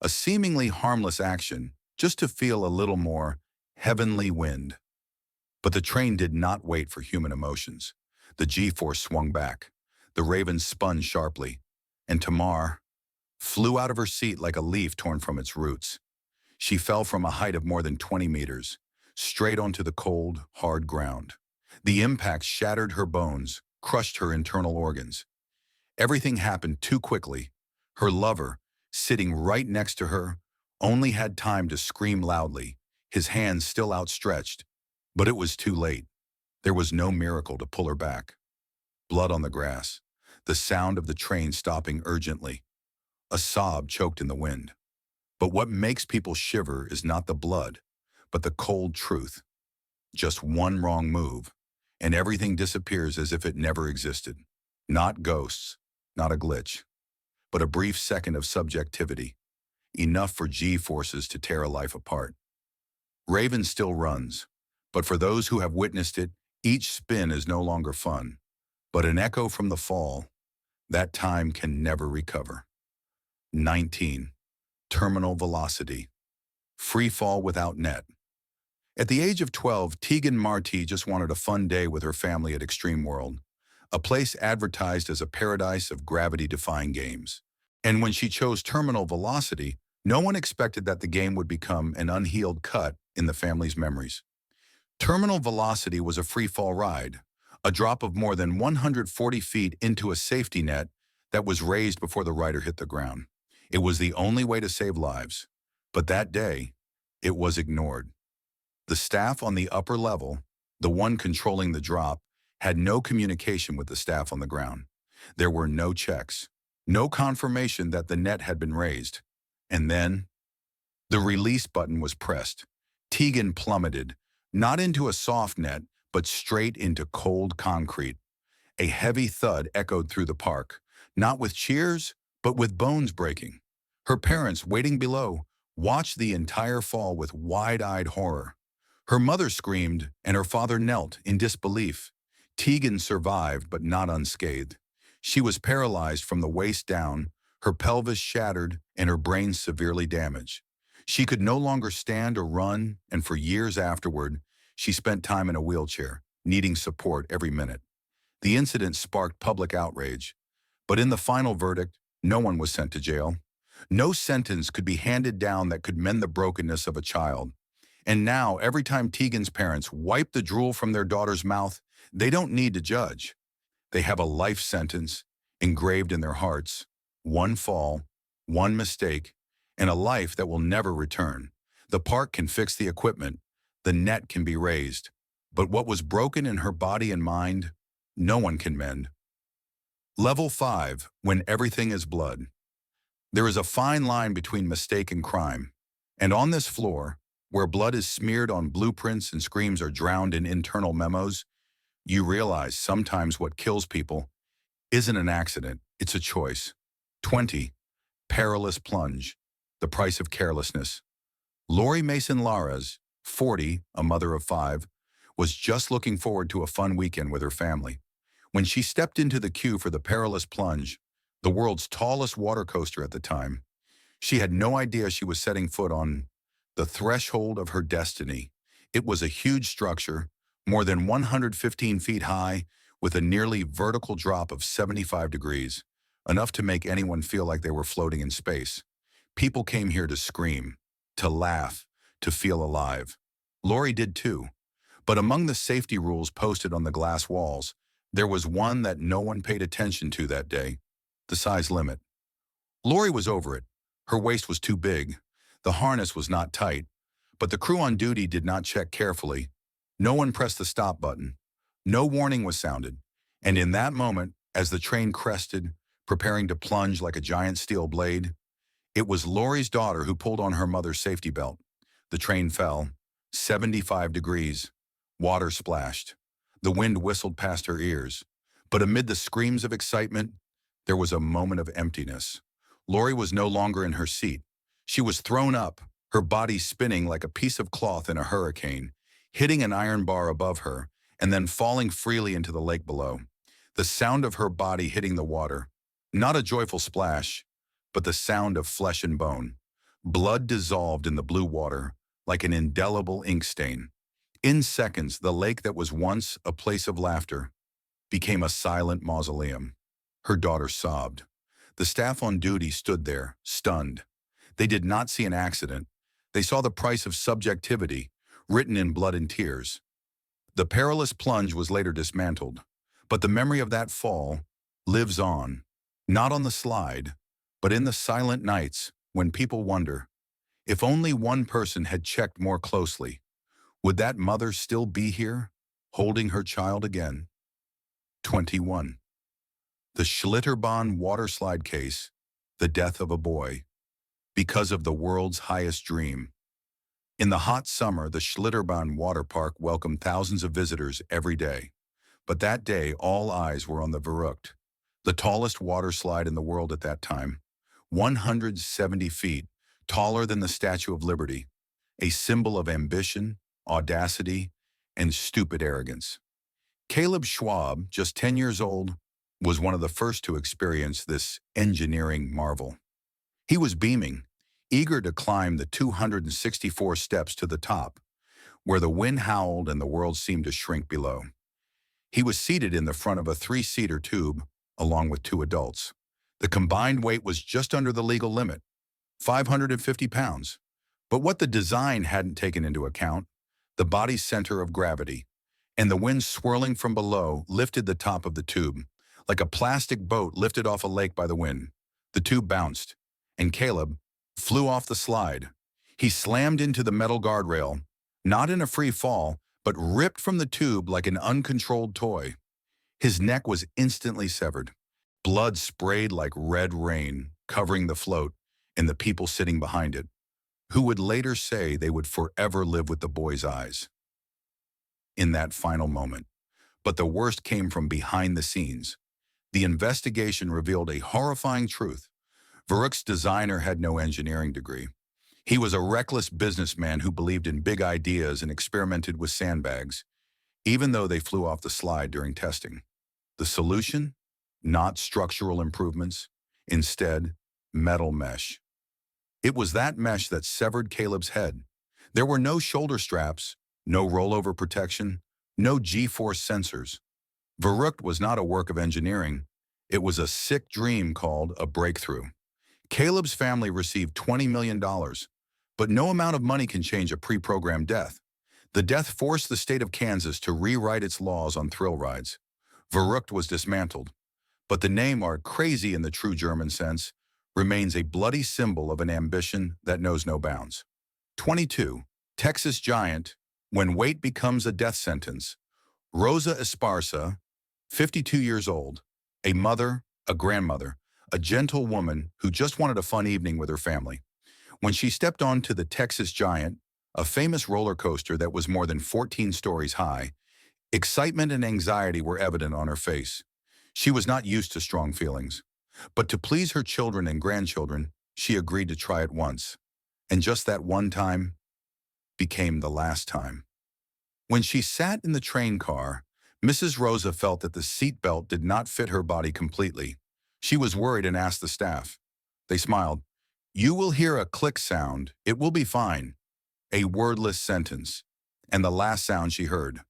A seemingly harmless action, just to feel a little more heavenly wind. But the train did not wait for human emotions. The G-force swung back. The Raven spun sharply, and Tamar flew out of her seat like a leaf torn from its roots. She fell from a height of more than 20 meters, straight onto the cold, hard ground. The impact shattered her bones, crushed her internal organs. Everything happened too quickly. Her lover, sitting right next to her, only had time to scream loudly, his hands still outstretched. But it was too late. There was no miracle to pull her back. Blood on the grass, the sound of the train stopping urgently. A sob choked in the wind. But what makes people shiver is not the blood, but the cold truth. Just one wrong move, and everything disappears as if it never existed. Not ghosts, not a glitch, but a brief second of subjectivity, enough for G-forces to tear a life apart. Raven still runs, but for those who have witnessed it, each spin is no longer fun, but an echo from the fall. That time can never recover. 19. Terminal velocity. Free fall without net. At the age of 12, Tegan Marti just wanted a fun day with her family at Extreme World, a place advertised as a paradise of gravity-defying games. And when she chose terminal velocity, no one expected that the game would become an unhealed cut in the family's memories. Terminal velocity was a free-fall ride, a drop of more than 140 feet into a safety net that was raised before the rider hit the ground. It was the only way to save lives. But that day, it was ignored. The staff on the upper level, the one controlling the drop, had no communication with the staff on the ground. There were no checks, no confirmation that the net had been raised. And then, the release button was pressed. Tegan plummeted, not into a soft net, but straight into cold concrete. A heavy thud echoed through the park, not with cheers, but with bones breaking. Her parents, waiting below, watched the entire fall with wide-eyed horror. Her mother screamed, and her father knelt in disbelief. Tegan survived, but not unscathed. She was paralyzed from the waist down, her pelvis shattered, and her brain severely damaged. She could no longer stand or run, and for years afterward, she spent time in a wheelchair, needing support every minute. The incident sparked public outrage, but in the final verdict, no one was sent to jail. No sentence could be handed down that could mend the brokenness of a child. And now, every time Tegan's parents wipe the drool from their daughter's mouth, they don't need to judge. They have a life sentence engraved in their hearts, one fall, one mistake, and a life that will never return. The park can fix the equipment, the net can be raised, but what was broken in her body and mind, no one can mend. Level 5, when everything is blood. There is a fine line between mistake and crime, and on this floor, where blood is smeared on blueprints and screams are drowned in internal memos, you realize sometimes what kills people isn't an accident, it's a choice. 20. Perilous plunge. The price of carelessness. Lori Mason Laras, 40, a mother of 5, was just looking forward to a fun weekend with her family. When she stepped into the queue for the perilous plunge, the world's tallest water coaster at the time, she had no idea she was setting foot on the threshold of her destiny. It was a huge structure, more than 115 feet high, with a nearly vertical drop of 75 degrees, enough to make anyone feel like they were floating in space. People came here to scream, to laugh, to feel alive. Lori did too. But among the safety rules posted on the glass walls, there was one that no one paid attention to that day: the size limit. Lori was over it. Her waist was too big. The harness was not tight. But the crew on duty did not check carefully. No one pressed the stop button. No warning was sounded. And in that moment, as the train crested, preparing to plunge like a giant steel blade, it was Lori's daughter who pulled on her mother's safety belt. The train fell. 75 degrees. Water splashed. The wind whistled past her ears. But amid the screams of excitement, there was a moment of emptiness. Lori was no longer in her seat. She was thrown up, her body spinning like a piece of cloth in a hurricane, hitting an iron bar above her, and then falling freely into the lake below. The sound of her body hitting the water. Not a joyful splash, but the sound of flesh and bone. Blood dissolved in the blue water like an indelible ink stain. In seconds, the lake that was once a place of laughter became a silent mausoleum. Her daughter sobbed. The staff on duty stood there, stunned. They did not see an accident. They saw the price of subjectivity, written in blood and tears. The perilous plunge was later dismantled, but the memory of that fall lives on, not on the slide, but in the silent nights when people wonder, if only one person had checked more closely, would that mother still be here, holding her child again? 21. The Schlitterbahn waterslide case, the death of a boy, because of the world's highest dream. In the hot summer, the Schlitterbahn water park welcomed thousands of visitors every day. But that day, all eyes were on the Verrückt, the tallest water slide in the world at that time, 170 feet, taller than the Statue of Liberty, a symbol of ambition, audacity, and stupid arrogance. Caleb Schwab, just 10 years old, was one of the first to experience this engineering marvel. He was beaming, eager to climb the 264 steps to the top, where the wind howled and the world seemed to shrink below. He was seated in the front of a 3-seater tube, along with 2 adults. The combined weight was just under the legal limit, 550 pounds. But what the design hadn't taken into account, the body's center of gravity, and the wind swirling from below lifted the top of the tube, like a plastic boat lifted off a lake by the wind. The tube bounced, and Caleb flew off the slide. He slammed into the metal guardrail, not in a free fall, but ripped from the tube like an uncontrolled toy. His neck was instantly severed. Blood sprayed like red rain, covering the float and the people sitting behind it, who would later say they would forever live with the boy's eyes in that final moment. But the worst came from behind the scenes. The investigation revealed a horrifying truth. Verrückt's designer had no engineering degree. He was a reckless businessman who believed in big ideas and experimented with sandbags, even though they flew off the slide during testing. The solution? Not structural improvements. Instead, metal mesh. It was that mesh that severed Caleb's head. There were no shoulder straps, no rollover protection, no G-force sensors. Verrückt was not a work of engineering. It was a sick dream called a breakthrough. Caleb's family received $20 million, but no amount of money can change a pre-programmed death. The death forced the state of Kansas to rewrite its laws on thrill rides. Verrückt was dismantled, but the name, or crazy in the true German sense, remains a bloody symbol of an ambition that knows no bounds. 22. Texas Giant, when weight becomes a death sentence. Rosa Esparza, 52 years old, a mother, a grandmother, a gentle woman who just wanted a fun evening with her family. When she stepped onto the Texas Giant, a famous roller coaster that was more than 14 stories high, excitement and anxiety were evident on her face. She was not used to strong feelings. But to please her children and grandchildren, she agreed to try it once. And just that one time became the last time. When she sat in the train car, Mrs. Rosa felt that the seatbelt did not fit her body completely. She was worried and asked the staff. They smiled. "You will hear a click sound. It will be fine." A wordless sentence. And the last sound she heard.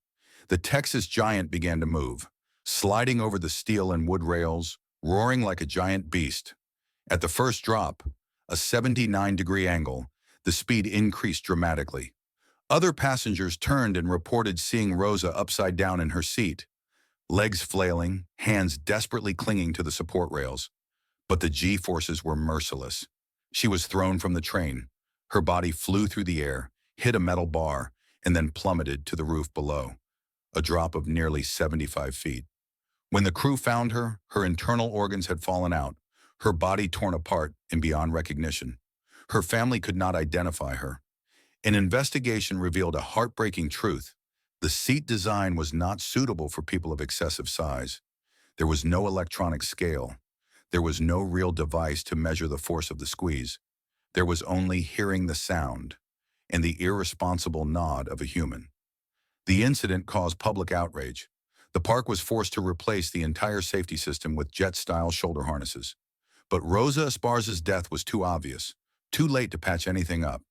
The Texas Giant began to move, sliding over the steel and wood rails, roaring like a giant beast. At the first drop, a 79-degree angle, the speed increased dramatically. Other passengers turned and reported seeing Rosa upside down in her seat, legs flailing, hands desperately clinging to the support rails. But the G-forces were merciless. She was thrown from the train. Her body flew through the air, hit a metal bar, and then plummeted to the roof below, a drop of nearly 75 feet. When the crew found her, her internal organs had fallen out, her body torn apart and beyond recognition. Her family could not identify her. An investigation revealed a heartbreaking truth. The seat design was not suitable for people of excessive size. There was no electronic scale. There was no real device to measure the force of the squeeze. There was only hearing the sound and the irresponsible nod of a human. The incident caused public outrage. The park was forced to replace the entire safety system with jet-style shoulder harnesses. But Rosa Esparza's death was too obvious, too late to patch anything up.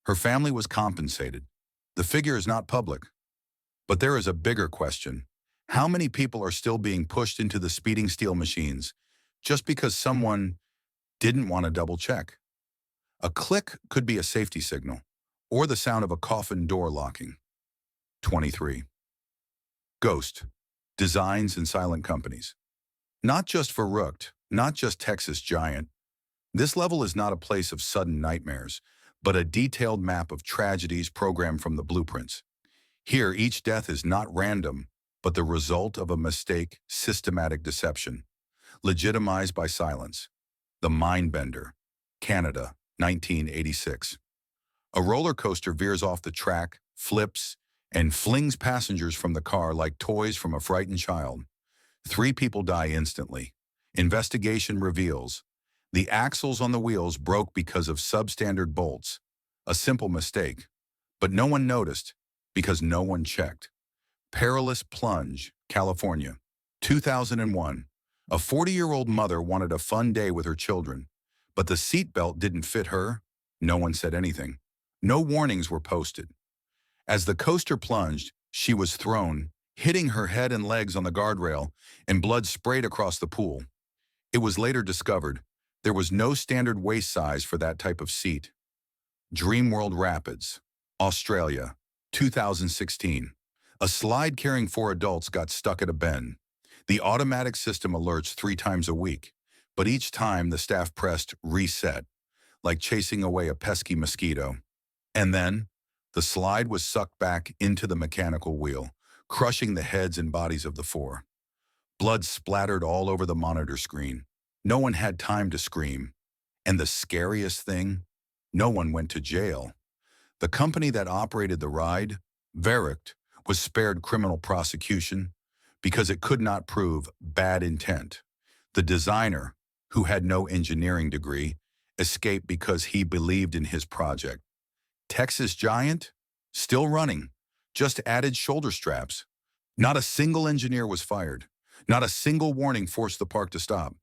Her family was compensated. The figure is not public. But there is a bigger question. How many people are still being pushed into the speeding steel machines just because someone didn't want to double-check? A click could be a safety signal, or the sound of a coffin door locking. 23. Ghost. Designs and silent companies. Not just Verrückt, not just Texas Giant. This level is not a place of sudden nightmares, but a detailed map of tragedies programmed from the blueprints. Here, each death is not random, but the result of a mistake, systematic deception. Legitimized by silence. The Mindbender, Canada, 1986. A roller coaster veers off the track, flips, and flings passengers from the car like toys from a frightened child. 3 people die instantly. Investigation reveals the axles on the wheels broke because of substandard bolts. A simple mistake. But no one noticed because no one checked. Perilous Plunge, California, 2001. A 40-year-old mother wanted a fun day with her children, but the seatbelt didn't fit her. No one said anything. No warnings were posted. As the coaster plunged, she was thrown, hitting her head and legs on the guardrail, and blood sprayed across the pool. It was later discovered there was no standard waist size for that type of seat. Dreamworld Rapids, Australia, 2016. A slide carrying 4 adults got stuck at a bend. The automatic system alerts 3 times a week. But each time the staff pressed reset, like chasing away a pesky mosquito. And then, the slide was sucked back into the mechanical wheel, crushing the heads and bodies of the four. Blood splattered all over the monitor screen. No one had time to scream. And the scariest thing, no one went to jail. The company that operated the ride, Verrückt, was spared criminal prosecution because it could not prove bad intent. The designer, who had no engineering degree, escaped because he believed in his project. Texas Giant? Still running, just added shoulder straps. Not a single engineer was fired. Not a single warning forced the park to stop.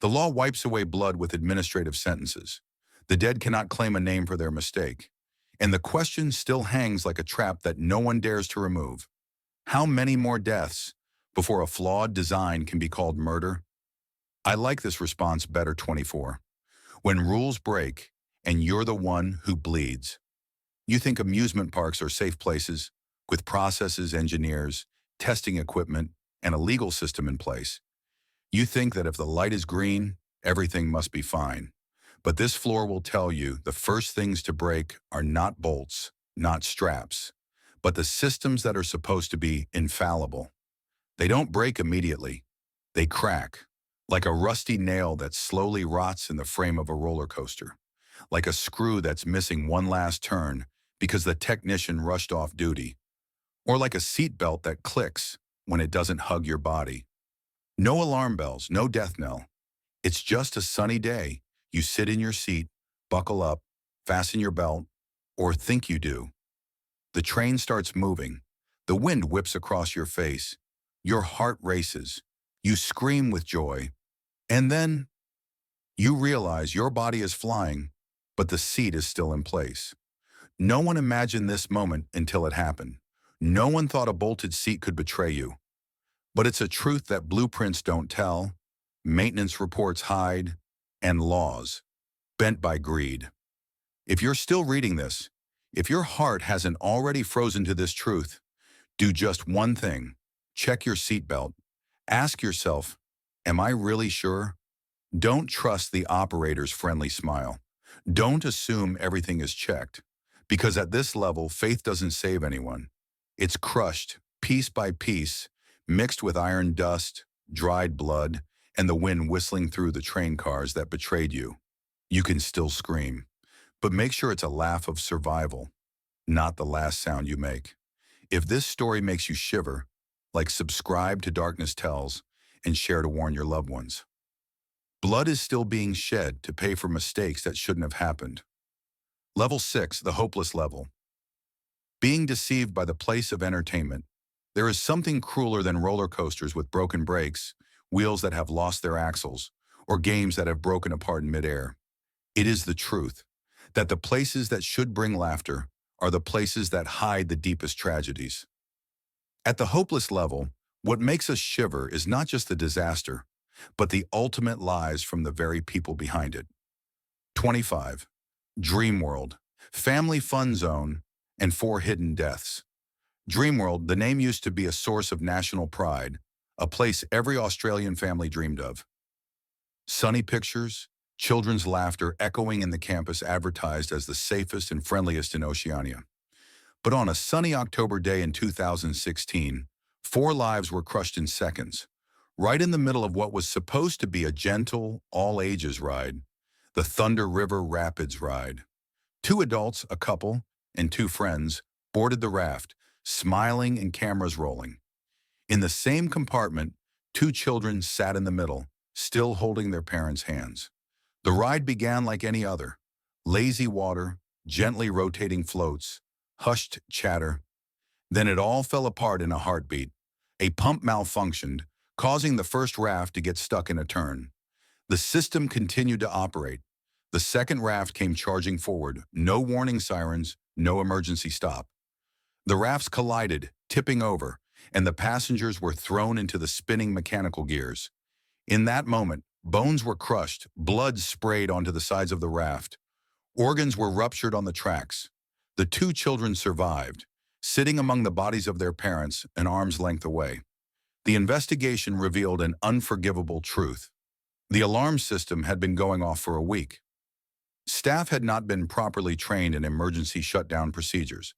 The law wipes away blood with administrative sentences. The dead cannot claim a name for their mistake. And the question still hangs like a trap that no one dares to remove. How many more deaths before a flawed design can be called murder? I like this response better, 24. When rules break and you're the one who bleeds. You think amusement parks are safe places with processes, engineers, testing equipment, and a legal system in place. You think that if the light is green, everything must be fine. But this floor will tell you the first things to break are not bolts, not straps, but the systems that are supposed to be infallible. They don't break immediately. They crack, like a rusty nail that slowly rots in the frame of a roller coaster, like a screw that's missing one last turn because the technician rushed off duty, or like a seatbelt that clicks when it doesn't hug your body. No alarm bells, no death knell. It's just a sunny day. You sit in your seat, buckle up, fasten your belt, or think you do. The train starts moving. The wind whips across your face. Your heart races. You scream with joy. And then you realize your body is flying, but the seat is still in place. No one imagined this moment until it happened. No one thought a bolted seat could betray you. But it's a truth that blueprints don't tell, maintenance reports hide, and laws bent by greed. If you're still reading this, if your heart hasn't already frozen to this truth, do just one thing. Check your seatbelt. Ask yourself, am I really sure? Don't trust the operator's friendly smile. Don't assume everything is checked, because at this level, faith doesn't save anyone. It's crushed, piece by piece, mixed with iron dust, dried blood, and the wind whistling through the train cars that betrayed you. You can still scream, but make sure it's a laugh of survival, not the last sound you make. If this story makes you shiver, subscribe to Darknesstells and share to warn your loved ones. Blood is still being shed to pay for mistakes that shouldn't have happened. Level 6, the hopeless level. Being deceived by the place of entertainment. There is something crueler than roller coasters with broken brakes, wheels that have lost their axles, or games that have broken apart in midair. It is the truth that the places that should bring laughter are the places that hide the deepest tragedies. At the hopeless level, what makes us shiver is not just the disaster, but the ultimate lies from the very people behind it. 25. Dreamworld, family fun zone, and 4 hidden deaths. Dreamworld, the name used to be a source of national pride, a place every Australian family dreamed of. Sunny pictures, children's laughter echoing in the campus advertised as the safest and friendliest in Oceania. But on a sunny October day in 2016, 4 lives were crushed in seconds, right in the middle of what was supposed to be a gentle, all-ages ride, the Thunder River Rapids ride. 2 adults, a couple, and 2 friends boarded the raft, smiling and cameras rolling. In the same compartment, 2 children sat in the middle, still holding their parents' hands. The ride began like any other. Lazy water, gently rotating floats, hushed chatter. Then it all fell apart in a heartbeat. A pump malfunctioned, causing the first raft to get stuck in a turn. The system continued to operate. The second raft came charging forward, no warning sirens, no emergency stop. The rafts collided, tipping over, and the passengers were thrown into the spinning mechanical gears. In that moment, bones were crushed, blood sprayed onto the sides of the raft. Organs were ruptured on the tracks. The 2 children survived, sitting among the bodies of their parents an arm's length away. The investigation revealed an unforgivable truth. The alarm system had been going off for a week. Staff had not been properly trained in emergency shutdown procedures.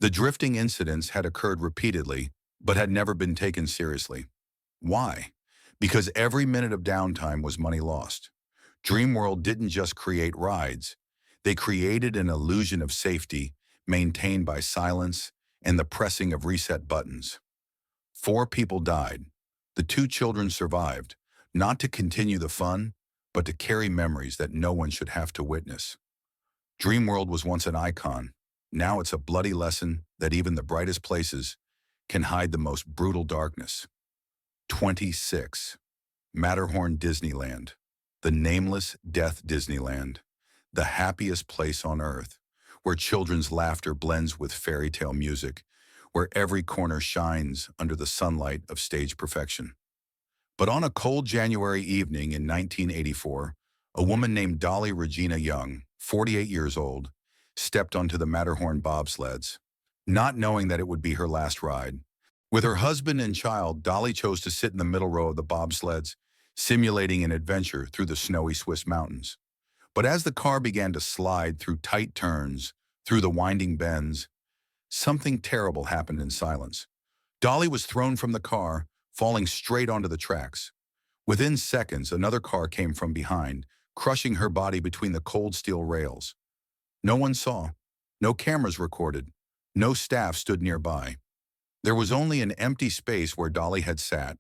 The drifting incidents had occurred repeatedly, but had never been taken seriously. Why? Because every minute of downtime was money lost. Dreamworld didn't just create rides. They created an illusion of safety, maintained by silence and the pressing of reset buttons. 4 people died. The 2 children survived, not to continue the fun, but to carry memories that no one should have to witness. Dreamworld was once an icon. Now it's a bloody lesson that even the brightest places can hide the most brutal darkness. 26. Matterhorn Disneyland. The nameless death Disneyland. The happiest place on earth, where children's laughter blends with fairy tale music, where every corner shines under the sunlight of stage perfection. But on a cold January evening in 1984, a woman named Dolly Regina Young, 48 years old, stepped onto the Matterhorn bobsleds, not knowing that it would be her last ride. With her husband and child, Dolly chose to sit in the middle row of the bobsleds, simulating an adventure through the snowy Swiss mountains. But as the car began to slide through tight turns, through the winding bends, something terrible happened in silence. Dolly was thrown from the car, falling straight onto the tracks. Within seconds, another car came from behind, crushing her body between the cold steel rails. No one saw. No cameras recorded. No staff stood nearby. There was only an empty space where Dolly had sat,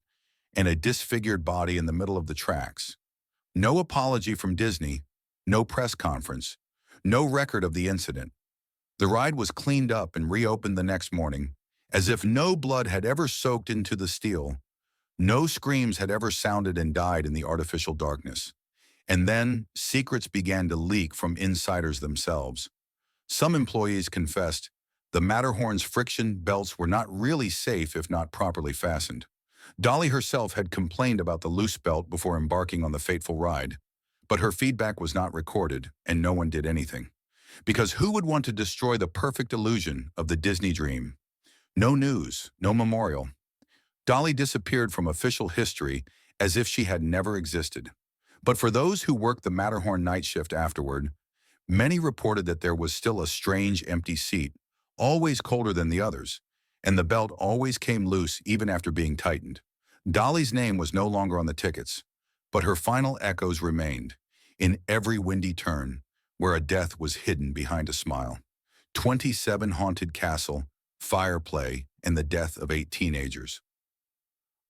and a disfigured body in the middle of the tracks. No apology from Disney, no press conference, no record of the incident. The ride was cleaned up and reopened the next morning, as if no blood had ever soaked into the steel. No screams had ever sounded and died in the artificial darkness. And then, secrets began to leak from insiders themselves. Some employees confessed the Matterhorn's friction belts were not really safe if not properly fastened. Dolly herself had complained about the loose belt before embarking on the fateful ride, but her feedback was not recorded, and no one did anything. Because who would want to destroy the perfect illusion of the Disney dream? No news, no memorial. Dolly disappeared from official history as if she had never existed. But for those who worked the Matterhorn night shift afterward, many reported that there was still a strange empty seat, always colder than the others, and the belt always came loose even after being tightened. Dolly's name was no longer on the tickets, but her final echoes remained, in every windy turn, where a death was hidden behind a smile. 27 Haunted Castle, fire play, and the death of 8 teenagers.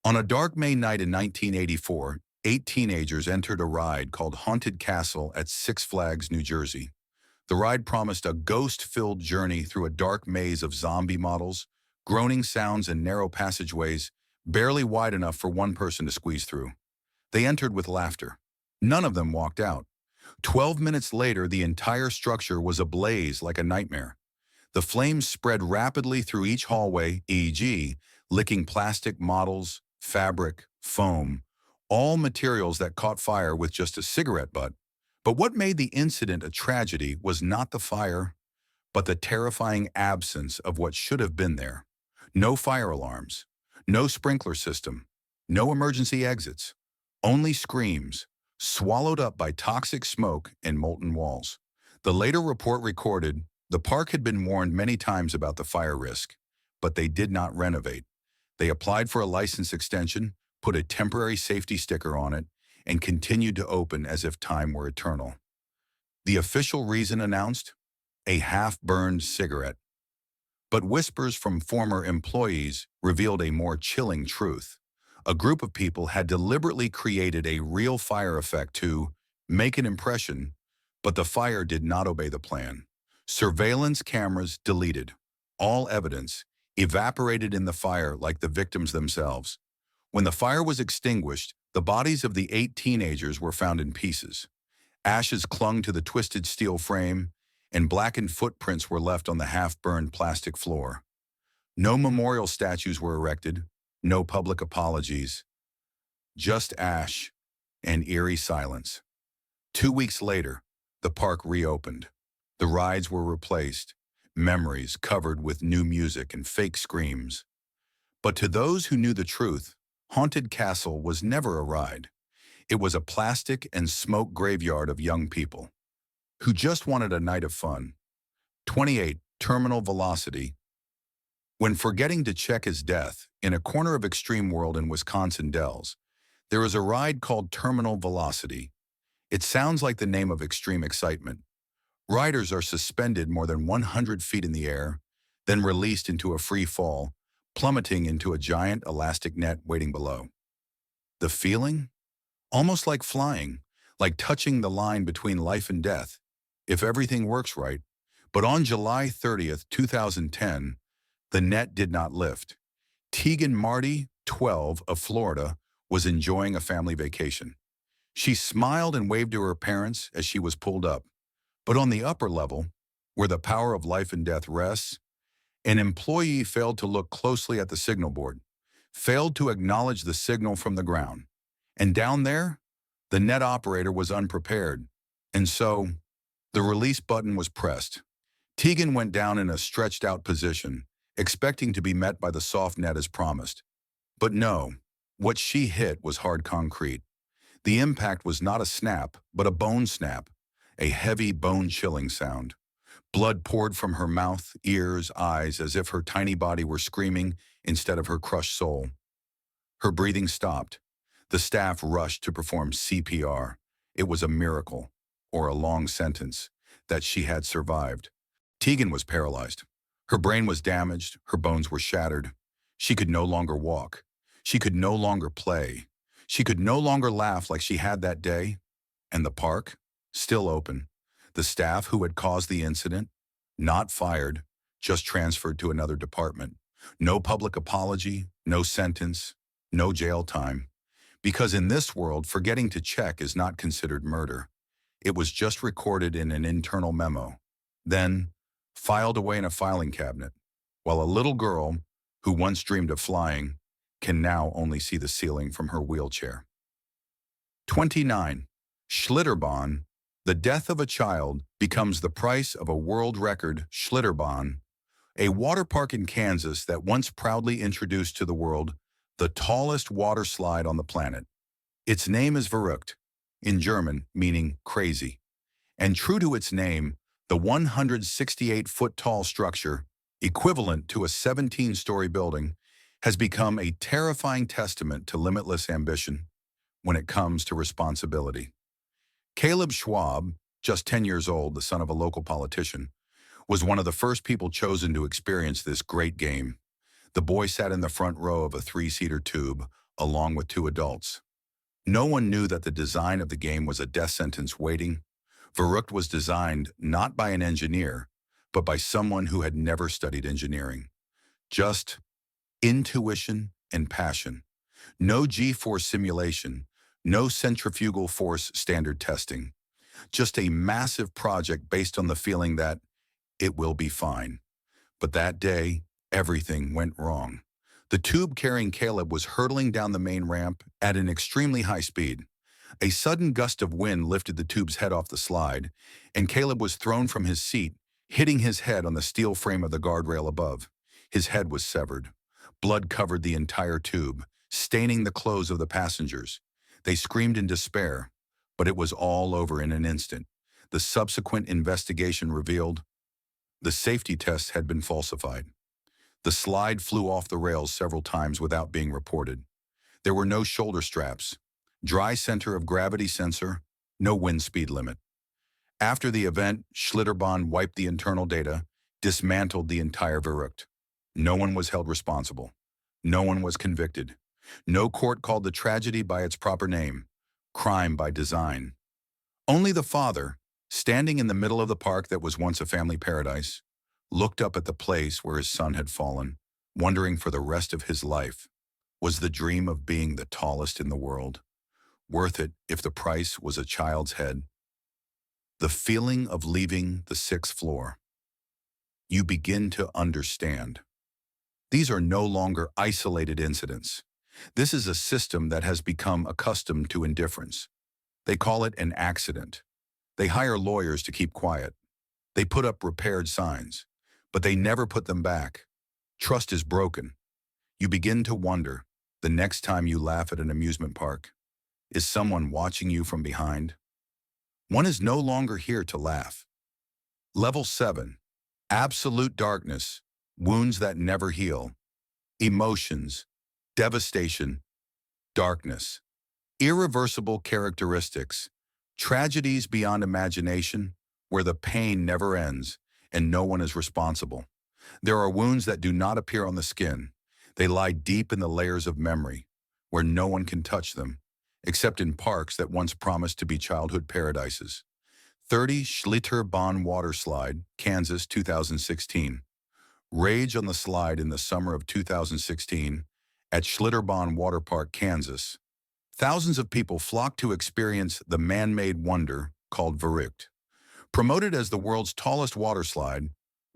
On a dark May night in 1984, 8 teenagers entered a ride called Haunted Castle at Six Flags, New Jersey. The ride promised a ghost-filled journey through a dark maze of zombie models, groaning sounds, and narrow passageways, barely wide enough for one person to squeeze through. They entered with laughter. None of them walked out. 12 minutes later, the entire structure was ablaze like a nightmare. The flames spread rapidly through each hallway, e.g., licking plastic models, fabric, foam, all materials that caught fire with just a cigarette butt. But what made the incident a tragedy was not the fire, but the terrifying absence of what should have been there. No fire alarms, no sprinkler system, no emergency exits, only screams, swallowed up by toxic smoke and molten walls. The later report recorded, the park had been warned many times about the fire risk, but they did not renovate. They applied for a license extension, put a temporary safety sticker on it, and continued to open as if time were eternal. The official reason announced? A half-burned cigarette. But whispers from former employees revealed a more chilling truth. A group of people had deliberately created a real fire effect to make an impression, but the fire did not obey the plan. Surveillance cameras deleted. All evidence evaporated in the fire like the victims themselves. When the fire was extinguished, the bodies of the 8 teenagers were found in pieces. Ashes clung to the twisted steel frame, and blackened footprints were left on the half-burned plastic floor. No memorial statues were erected, no public apologies, just ash and eerie silence. 2 weeks later, the park reopened. The rides were replaced, memories covered with new music and fake screams. But to those who knew the truth, Haunted Castle was never a ride. It was a plastic and smoke graveyard of young people who just wanted a night of fun. 28. Terminal velocity. When forgetting to check his death, in a corner of Extreme World in Wisconsin Dells, there is a ride called Terminal Velocity. It sounds like the name of extreme excitement. Riders are suspended more than 100 feet in the air, then released into a free fall, plummeting into a giant elastic net waiting below. The feeling? Almost like flying, like touching the line between life and death, if everything works right. But on July 30th, 2010, the net did not lift. Tegan Marty, 12, of Florida, was enjoying a family vacation. She smiled and waved to her parents as she was pulled up. But on the upper level, where the power of life and death rests, an employee failed to look closely at the signal board, failed to acknowledge the signal from the ground. And down there, the net operator was unprepared. And so, the release button was pressed. Tegan went down in a stretched out position, expecting to be met by the soft net as promised. But no, what she hit was hard concrete. The impact was not a snap, but a bone snap, a heavy bone-chilling sound. Blood poured from her mouth, ears, eyes, as if her tiny body were screaming instead of her crushed soul. Her breathing stopped. The staff rushed to perform CPR. It was a miracle, or a long sentence, that she had survived. Tegan was paralyzed. Her brain was damaged, her bones were shattered. She could no longer walk. She could no longer play. She could no longer laugh like she had that day. And the park? Still open. The staff who had caused the incident? Not fired, just transferred to another department. No public apology, no sentence, no jail time. Because in this world, forgetting to check is not considered murder. It was just recorded in an internal memo, then filed away in a filing cabinet, while a little girl, who once dreamed of flying, can now only see the ceiling from her wheelchair. 29. Schlitterbahn. The death of a child becomes the price of a world record. Schlitterbahn, a water park in Kansas that once proudly introduced to the world the tallest water slide on the planet. Its name is Verrückt, in German meaning crazy. And true to its name, the 168-foot-tall structure, equivalent to a 17-story building, has become a terrifying testament to limitless ambition when it comes to responsibility. Caleb Schwab, just 10 years old, the son of a local politician, was one of the first people chosen to experience this great game. The boy sat in the front row of a 3-seater tube, along with 2 adults. No one knew that the design of the game was a death sentence waiting. Verrückt was designed not by an engineer, but by someone who had never studied engineering. Just intuition and passion. No G-force simulation, no centrifugal force standard testing. Just a massive project based on the feeling that it will be fine. But that day, everything went wrong. The tube carrying Caleb was hurtling down the main ramp at an extremely high speed. A sudden gust of wind lifted the tube's head off the slide, and Caleb was thrown from his seat, hitting his head on the steel frame of the guardrail above. His head was severed. Blood covered the entire tube, staining the clothes of the passengers. They screamed in despair, but it was all over in an instant. The subsequent investigation revealed the safety tests had been falsified. The slide flew off the rails several times without being reported. There were no shoulder straps, dry center of gravity sensor, no wind speed limit. After the event, Schlitterbahn wiped the internal data, dismantled the entire Verrückt. No one was held responsible. No one was convicted. No court called the tragedy by its proper name, crime by design. Only the father, standing in the middle of the park that was once a family paradise, looked up at the place where his son had fallen, wondering for the rest of his life, was the dream of being the tallest in the world worth it if the price was a child's head? The feeling of leaving the 6th floor. You begin to understand. These are no longer isolated incidents. This is a system that has become accustomed to indifference. They call it an accident. They hire lawyers to keep quiet. They put up repaired signs, but they never put them back. Trust is broken. You begin to wonder, the next time you laugh at an amusement park, Is someone watching you from behind? One is no longer here to laugh. Level 7. Absolute darkness. Wounds that never heal. Emotions. Devastation. Darkness. Irreversible characteristics. Tragedies beyond imagination, where the pain never ends and no one is responsible. There are wounds that do not appear on the skin. They lie deep in the layers of memory, where no one can touch them, except in parks that once promised to be childhood paradises. 30 Schlitterbahn Water Slide, Kansas, 2016. Rage on the slide in the summer of 2016 at Schlitterbahn Water Park, Kansas. Thousands of people flocked to experience the man-made wonder called Verrückt. Promoted as the world's tallest water slide,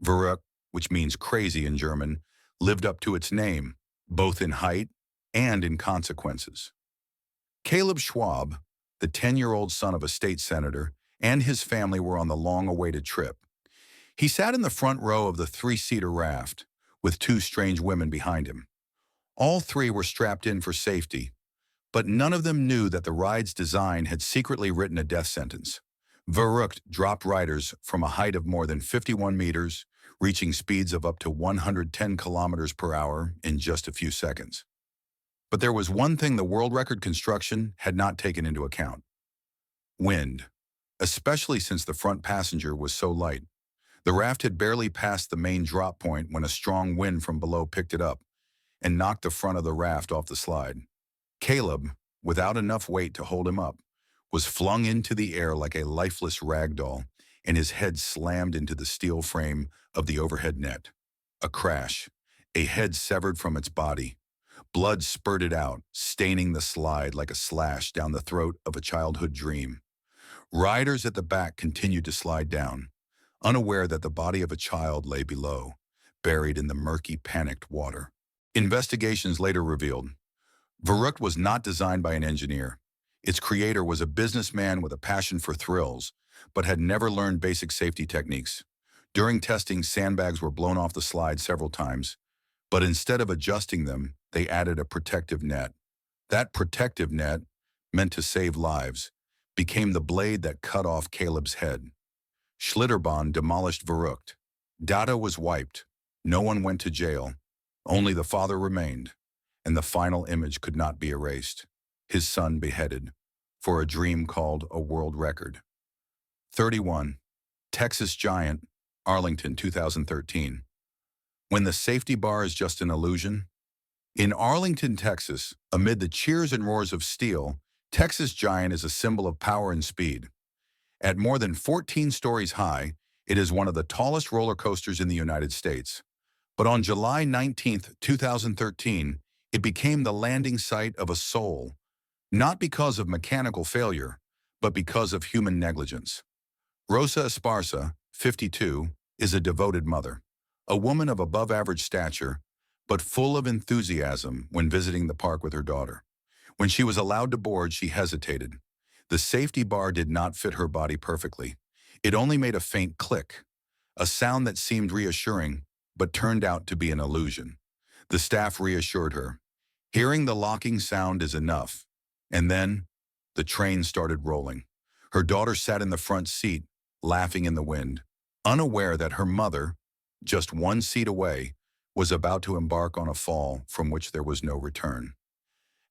Verrückt, which means crazy in German, lived up to its name, both in height and in consequences. Caleb Schwab, the 10-year-old son of a state senator, and his family were on the long-awaited trip. He sat in the front row of the 3-seater raft, with 2 strange women behind him. All 3 were strapped in for safety, but none of them knew that the ride's design had secretly written a death sentence. Verrückt dropped riders from a height of more than 51 meters, reaching speeds of up to 110 kilometers per hour in just a few seconds. But there was one thing the world record construction had not taken into account: wind, especially since the front passenger was so light. The raft had barely passed the main drop point when a strong wind from below picked it up and knocked the front of the raft off the slide. Caleb, without enough weight to hold him up, was flung into the air like a lifeless rag doll, and his head slammed into the steel frame of the overhead net. A crash, a head severed from its body. Blood spurted out, staining the slide like a slash down the throat of a childhood dream. Riders at the back continued to slide down, unaware that the body of a child lay below, buried in the murky, panicked water. Investigations later revealed Verrückt was not designed by an engineer. Its creator was a businessman with a passion for thrills, but had never learned basic safety techniques. During testing, sandbags were blown off the slide several times, but instead of adjusting them, they added a protective net. That protective net, meant to save lives, became the blade that cut off Caleb's head. Schlitterbahn demolished Verrückt. Data was wiped. No one went to jail. Only the father remained, and the final image could not be erased. His son beheaded, for a dream called a world record. 31. Texas Giant, Arlington, 2013. When the safety bar is just an illusion? In Arlington, Texas, amid the cheers and roars of steel, Texas Giant is a symbol of power and speed. At more than 14 stories high, it is one of the tallest roller coasters in the United States. But on July 19, 2013, it became the landing site of a soul, not because of mechanical failure, but because of human negligence. Rosa Esparza, 52, is a devoted mother, a woman of above-average stature, but full of enthusiasm when visiting the park with her daughter. When she was allowed to board, she hesitated. The safety bar did not fit her body perfectly. It only made a faint click, a sound that seemed reassuring, but turned out to be an illusion. The staff reassured her. Hearing the locking sound is enough. And then, the train started rolling. Her daughter sat in the front seat, laughing in the wind, unaware that her mother, just one seat away, was about to embark on a fall from which there was no return.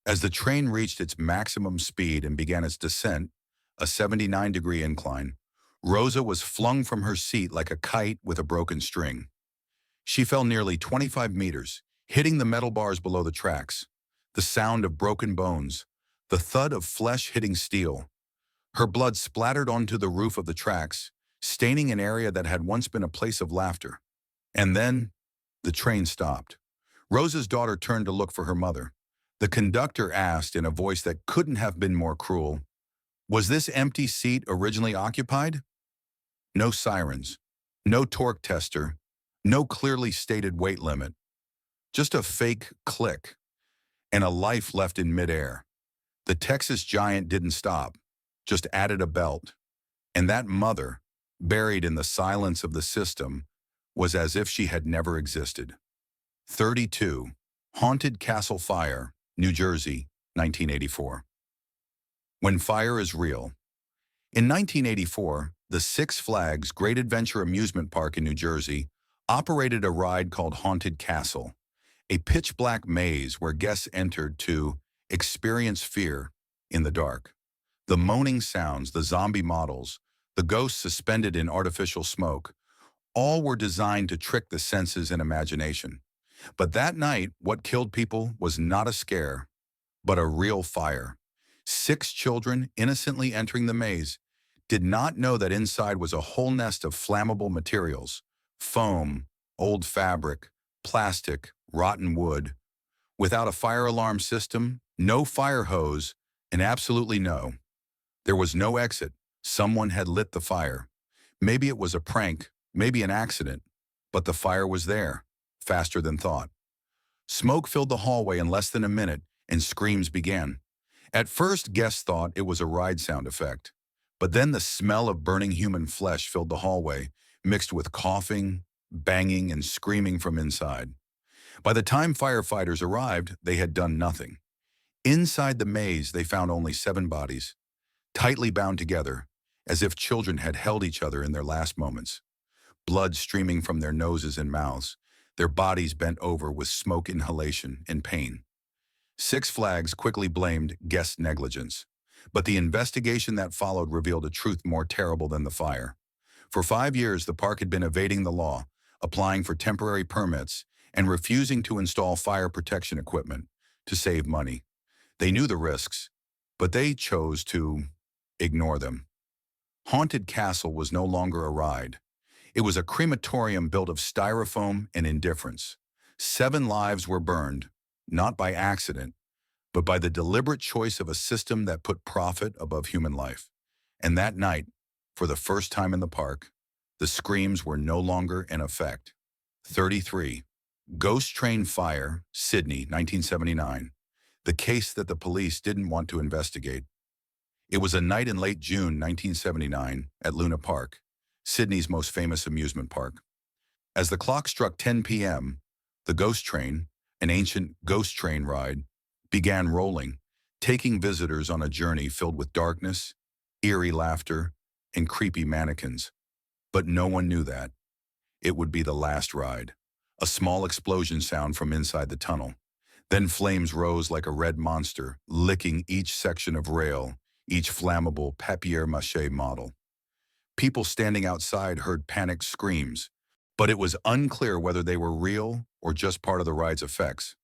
As the train reached its maximum speed and began its descent, a 79-degree incline, Rosa was flung from her seat like a kite with a broken string. She fell nearly 25 meters, hitting the metal bars below the tracks. The sound of broken bones, the thud of flesh hitting steel. Her blood splattered onto the roof of the tracks, staining an area that had once been a place of laughter. And then, the train stopped. Rosa's daughter turned to look for her mother. The conductor asked in a voice that couldn't have been more cruel, "Was this empty seat originally occupied?" No sirens, no torque tester, no clearly stated weight limit. Just a fake click, and a life left in midair. The Texas Giant didn't stop, just added a belt. And that mother, buried in the silence of the system, was as if she had never existed. 32. Haunted Castle Fire, New Jersey, 1984. When fire is real. In 1984, the Six Flags Great Adventure Amusement Park in New Jersey operated a ride called Haunted Castle, a pitch-black maze where guests entered to experience fear in the dark. The moaning sounds, the zombie models, the ghosts suspended in artificial smoke, all were designed to trick the senses and imagination. But that night, what killed people was not a scare, but a real fire. 6 children innocently entering the maze did not know that inside was a whole nest of flammable materials: foam, old fabric, plastic, rotten wood. Without a fire alarm system, no fire hose, and absolutely there was no exit. Someone had lit the fire. Maybe it was a prank, maybe an accident, but the fire was there, faster than thought. Smoke filled the hallway in less than a minute, and screams began. At first, guests thought it was a ride sound effect, but then the smell of burning human flesh filled the hallway, mixed with coughing, banging, and screaming from inside. By the time firefighters arrived, they had done nothing. Inside the maze, they found only 7 bodies, tightly bound together, as if children had held each other in their last moments. Blood streaming from their noses and mouths, their bodies bent over with smoke inhalation and pain. Six Flags quickly blamed guest negligence, but the investigation that followed revealed a truth more terrible than the fire. For 5 years, the park had been evading the law, applying for temporary permits, and refusing to install fire protection equipment to save money. They knew the risks, but they chose to ignore them. Haunted Castle was no longer a ride. It was a crematorium built of styrofoam and indifference. 7 lives were burned, not by accident, but by the deliberate choice of a system that put profit above human life. And that night, for the first time in the park, the screams were no longer in effect. 33. Ghost Train Fire, Sydney, 1979. The case that the police didn't want to investigate. It was a night in late June 1979 at Luna Park, Sydney's most famous amusement park. As the clock struck 10 p.m., the ghost train, an ancient ghost train ride, began rolling, taking visitors on a journey filled with darkness, eerie laughter, and creepy mannequins. But no one knew that it would be the last ride. A small explosion sound from inside the tunnel. Then flames rose like a red monster, licking each section of rail, each flammable papier-mâché model. People standing outside heard panicked screams, but it was unclear whether they were real or just part of the ride's effects.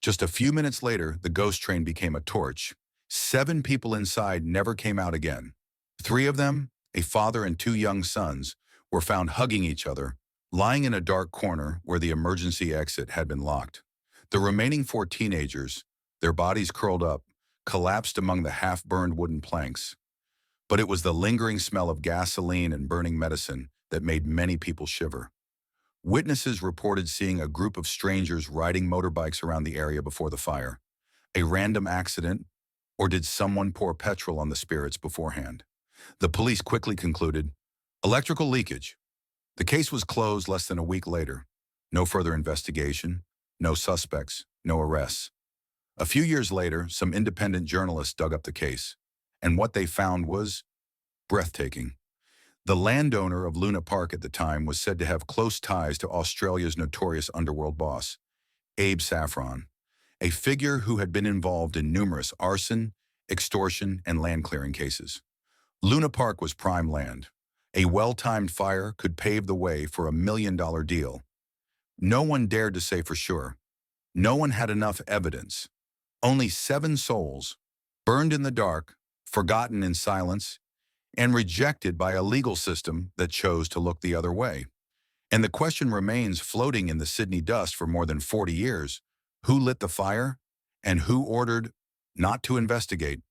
Just a few minutes later, the ghost train became a torch. 7 people inside never came out again. 3 of them, a father and 2 young sons, were found hugging each other, lying in a dark corner where the emergency exit had been locked. The remaining 4 teenagers, their bodies curled up, collapsed among the half-burned wooden planks. But it was the lingering smell of gasoline and burning medicine that made many people shiver. Witnesses reported seeing a group of strangers riding motorbikes around the area before the fire. A random accident, or did someone pour petrol on the spirits beforehand? The police quickly concluded, electrical leakage. The case was closed less than a week later. No further investigation, no suspects, no arrests. A few years later, some independent journalists dug up the case, and what they found was breathtaking. The landowner of Luna Park at the time was said to have close ties to Australia's notorious underworld boss, Abe Saffron, a figure who had been involved in numerous arson, extortion, and land clearing cases. Luna Park was prime land. A well-timed fire could pave the way for $1 million deal. No one dared to say for sure. No one had enough evidence. Only 7 souls, burned in the dark, forgotten in silence, and rejected by a legal system that chose to look the other way. And the question remains floating in the Sydney dust for more than 40 years. Who lit the fire? And who ordered not to investigate?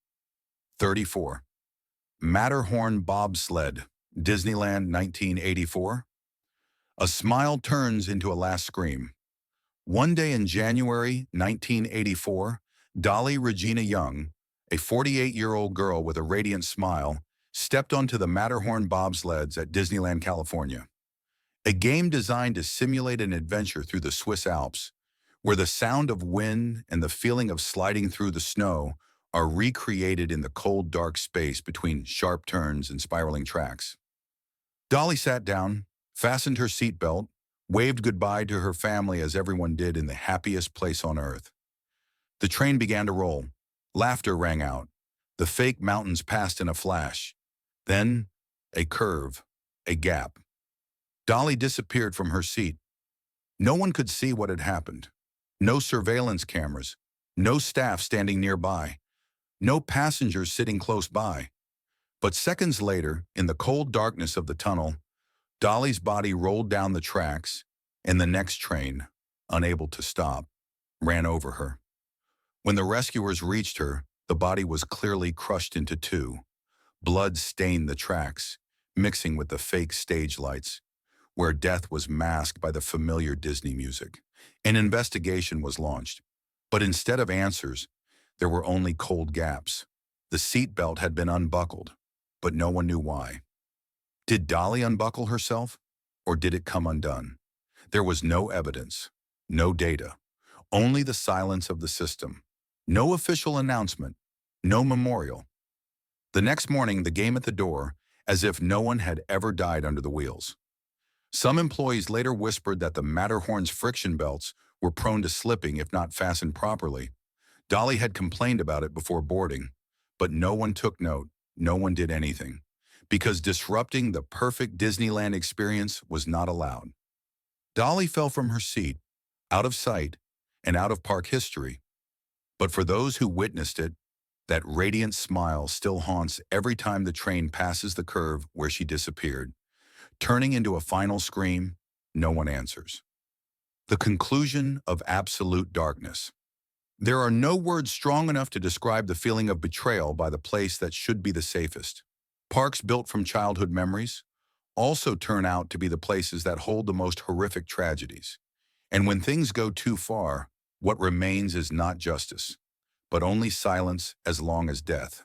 34. Matterhorn Bobsled, Disneyland 1984. A smile turns into a last scream. One day in January 1984, Dolly Regina Young, a 48-year-old girl with a radiant smile, stepped onto the Matterhorn bobsleds at Disneyland, California. A game designed to simulate an adventure through the Swiss Alps, where the sound of wind and the feeling of sliding through the snow are recreated in the cold, dark space between sharp turns and spiraling tracks. Dolly sat down, fastened her seatbelt, waved goodbye to her family as everyone did in the happiest place on earth. The train began to roll. Laughter rang out. The fake mountains passed in a flash. Then, a curve, a gap. Dolly disappeared from her seat. No one could see what had happened. No surveillance cameras, no staff standing nearby, no passengers sitting close by. But seconds later, in the cold darkness of the tunnel, Dolly's body rolled down the tracks, and the next train, unable to stop, ran over her. When the rescuers reached her, the body was clearly crushed into two. Blood stained the tracks, mixing with the fake stage lights, where death was masked by the familiar Disney music. An investigation was launched, but instead of answers, there were only cold gaps. The seatbelt had been unbuckled, but no one knew why. Did Dolly unbuckle herself, or did it come undone? There was no evidence, no data, only the silence of the system. No official announcement, no memorial. The next morning, the game at the door, as if no one had ever died under the wheels. Some employees later whispered that the Matterhorn's friction belts were prone to slipping if not fastened properly. Dolly had complained about it before boarding, but no one took note, no one did anything, because disrupting the perfect Disneyland experience was not allowed. Dolly fell from her seat, out of sight, and out of park history. But for those who witnessed it, that radiant smile still haunts every time the train passes the curve where she disappeared. Turning into a final scream, no one answers. The conclusion of absolute darkness. There are no words strong enough to describe the feeling of betrayal by the place that should be the safest. Parks built from childhood memories also turn out to be the places that hold the most horrific tragedies. And when things go too far, what remains is not justice, but only silence as long as death.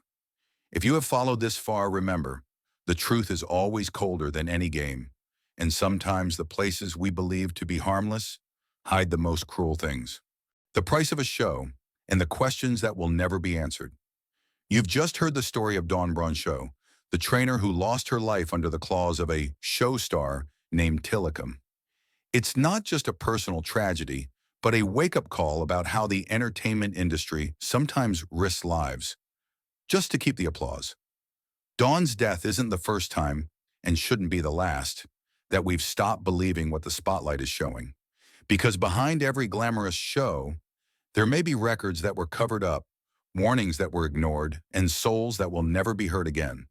If you have followed this far, remember, the truth is always colder than any game, and sometimes the places we believe to be harmless hide the most cruel things. The price of a show, and the questions that will never be answered. You've just heard the story of Dawn Broncho, the trainer who lost her life under the claws of a show star named Tilikum. It's not just a personal tragedy, but a wake-up call about how the entertainment industry sometimes risks lives, just to keep the applause. Dawn's death isn't the first time, and shouldn't be the last, that we've stopped believing what the spotlight is showing. Because behind every glamorous show, there may be records that were covered up, warnings that were ignored, and souls that will never be heard again.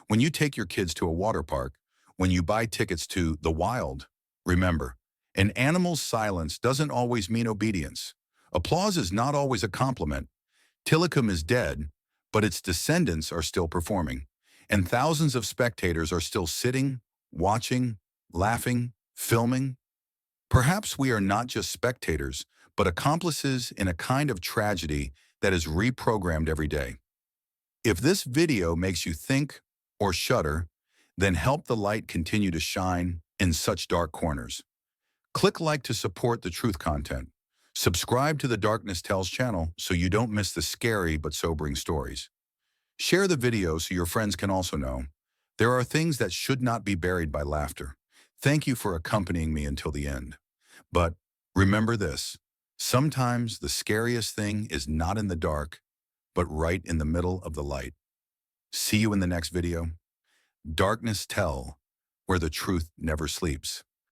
When you take your kids to a water park, when you buy tickets to the wild, remember, an animal's silence doesn't always mean obedience. Applause is not always a compliment. Tilikum is dead, but its descendants are still performing, and thousands of spectators are still sitting, watching, laughing, filming. Perhaps we are not just spectators, but accomplices in a kind of tragedy that is reprogrammed every day. If this video makes you think or shudder, then help the light continue to shine in such dark corners. Click like to support the truth content. Subscribe to the Darknesstells channel so you don't miss the scary but sobering stories. Share the video so your friends can also know. There are things that should not be buried by laughter. Thank you for accompanying me until the end. But remember this, sometimes the scariest thing is not in the dark, but right in the middle of the light. See you in the next video. Darkness Tell, where the truth never sleeps.